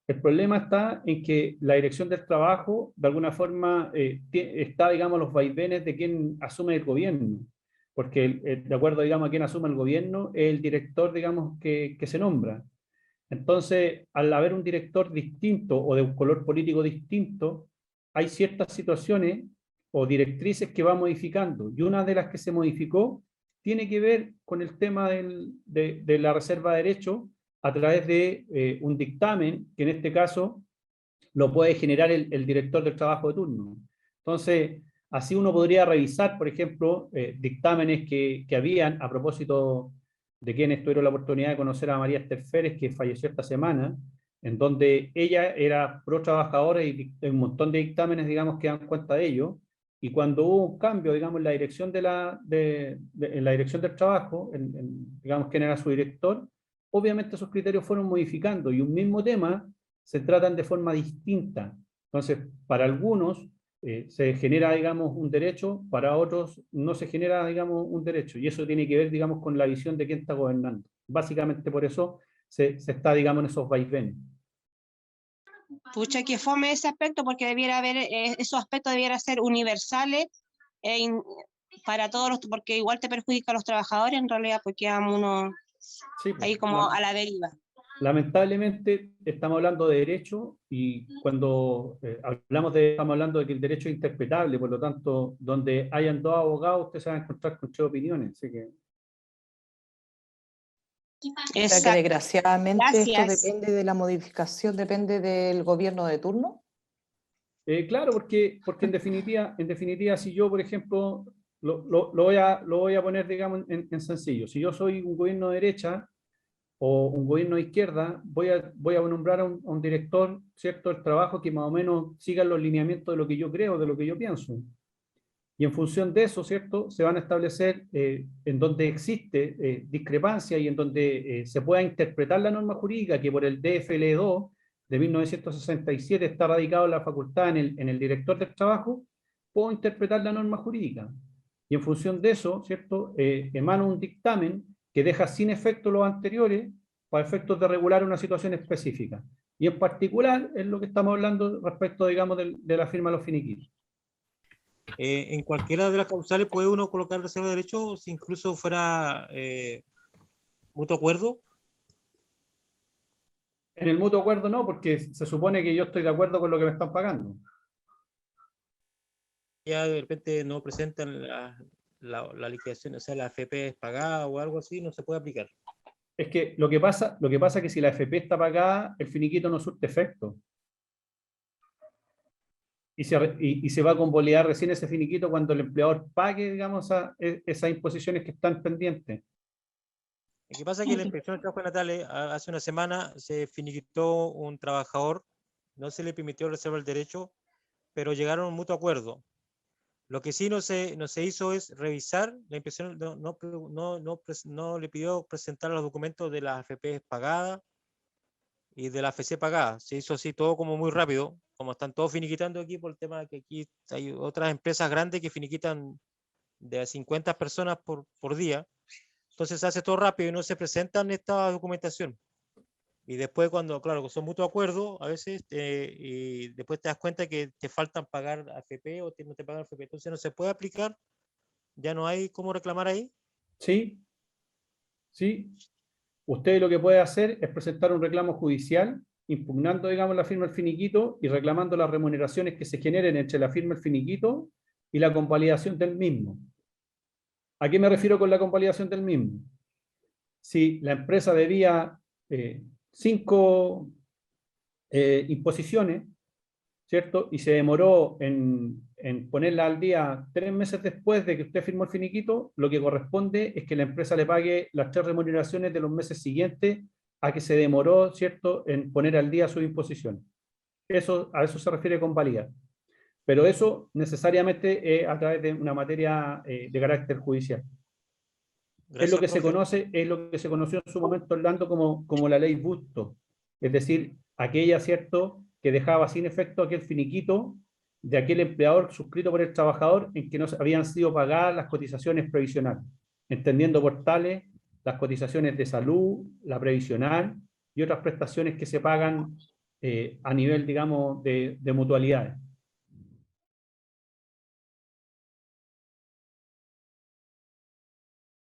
El problema está en que la dirección del trabajo, de alguna forma, está, digamos, los vaivenes de quien asume el gobierno, porque de acuerdo, digamos, a quien asume el gobierno, es el director, digamos, que se nombra. Entonces, al haber un director distinto o de un color político distinto, hay ciertas situaciones o directrices que va modificando, y una de las que se modificó tiene que ver con el tema de la reserva de derechos a través de un dictamen, que en este caso lo puede generar el director del trabajo de turno. Entonces, así uno podría revisar, por ejemplo, dictámenes que habían, a propósito de quienes tuvieron la oportunidad de conocer a María Esther Férez, que falleció esta semana, en donde ella era pro trabajadora y un montón de dictámenes, digamos, que dan cuenta de ello. Y cuando hubo un cambio, digamos, en la dirección, en la dirección del trabajo, digamos, quién era su director, obviamente esos criterios fueron modificando y un mismo tema se tratan de forma distinta. Entonces, para algunos se genera, digamos, un derecho, para otros no se genera, digamos, un derecho. Y eso tiene que ver, digamos, con la visión de quién está gobernando. Básicamente por eso se está, digamos, en esos vaivenes. Pucha, que fome ese aspecto, porque debiera haber, esos aspectos debieran ser universales para todos los, porque igual te perjudica a los trabajadores en realidad, porque quedamos uno sí, pues, ahí como a la deriva. Lamentablemente estamos hablando de derecho y cuando estamos hablando de que el derecho es interpretable, por lo tanto, donde hayan dos abogados, usted se va a encontrar con 3 opiniones. Así que... O sea que desgraciadamente esto depende de la modificación, depende del gobierno de turno. Claro, porque en definitiva, si yo, por ejemplo, lo voy a poner, digamos, en sencillo. Si yo soy un gobierno de derecha o un gobierno de izquierda, voy a nombrar a un director, ¿cierto?, del trabajo que más o menos siga los lineamientos de lo que yo creo, de lo que yo pienso. Y en función de eso, ¿cierto?, se van a establecer en donde existe discrepancia y en donde se pueda interpretar la norma jurídica que por el DFL2 de 1967 está radicado la facultad en el director del trabajo, puedo interpretar la norma jurídica. Y en función de eso, ¿cierto?, emana un dictamen que deja sin efecto los anteriores para efectos de regular una situación específica. Y en particular es lo que estamos hablando respecto, digamos, de la firma de los finiquitos. En cualquiera de las causales puede uno colocar reserva de derechos, si incluso fuera mutuo acuerdo. En el mutuo acuerdo no, porque se supone que yo estoy de acuerdo con lo que me están pagando. Ya de repente no presentan la liquidación, o sea, la AFP es pagada o algo así, no se puede aplicar. Es que lo que pasa es que si la AFP está pagada, el finiquito no surte efecto. Y se va a convalidar recién ese finiquito cuando el empleador pague, digamos, esas imposiciones que están pendientes. Lo que pasa es que la Inspección del Trabajo Natal hace una semana se finiquitó un trabajador, no se le permitió reservar el derecho, pero llegaron a un mutuo acuerdo. Lo que sí no se hizo es revisar, la inspección no le pidió presentar los documentos de las AFP pagadas y de la AFC pagada. Se hizo así todo como muy rápido, como están todos finiquitando aquí por el tema de que aquí hay otras empresas grandes que finiquitan de 50 personas por día. Entonces se hace todo rápido y no se presentan esta documentación. Y después cuando, claro, son mutuo acuerdo, a veces, y después te das cuenta que te faltan pagar AFP o no te pagan AFP. Entonces no se puede aplicar, ya no hay cómo reclamar ahí. Sí, sí. Usted lo que puede hacer es presentar un reclamo judicial, impugnando, digamos, la firma del finiquito y reclamando las remuneraciones que se generen entre la firma del finiquito y la convalidación del mismo. ¿A qué me refiero con la convalidación del mismo? Si la empresa debía 5 imposiciones, ¿cierto?, y se demoró en ponerla al día 3 meses después de que usted firmó el finiquito, lo que corresponde es que la empresa le pague las 3 remuneraciones de los meses siguientes a que se demoró, ¿cierto?, en poner al día sus imposiciones. A eso se refiere con validar. Pero eso necesariamente a través de una materia de carácter judicial. Gracias, es lo que se conoció en su momento, Orlando, como la ley Busto. Es decir, aquella, ¿cierto?, que dejaba sin efecto aquel finiquito de aquel empleador suscrito por el trabajador en que no habían sido pagadas las cotizaciones previsionales, entendiendo por tales las cotizaciones de salud, la previsional y otras prestaciones que se pagan a nivel, digamos, de mutualidades.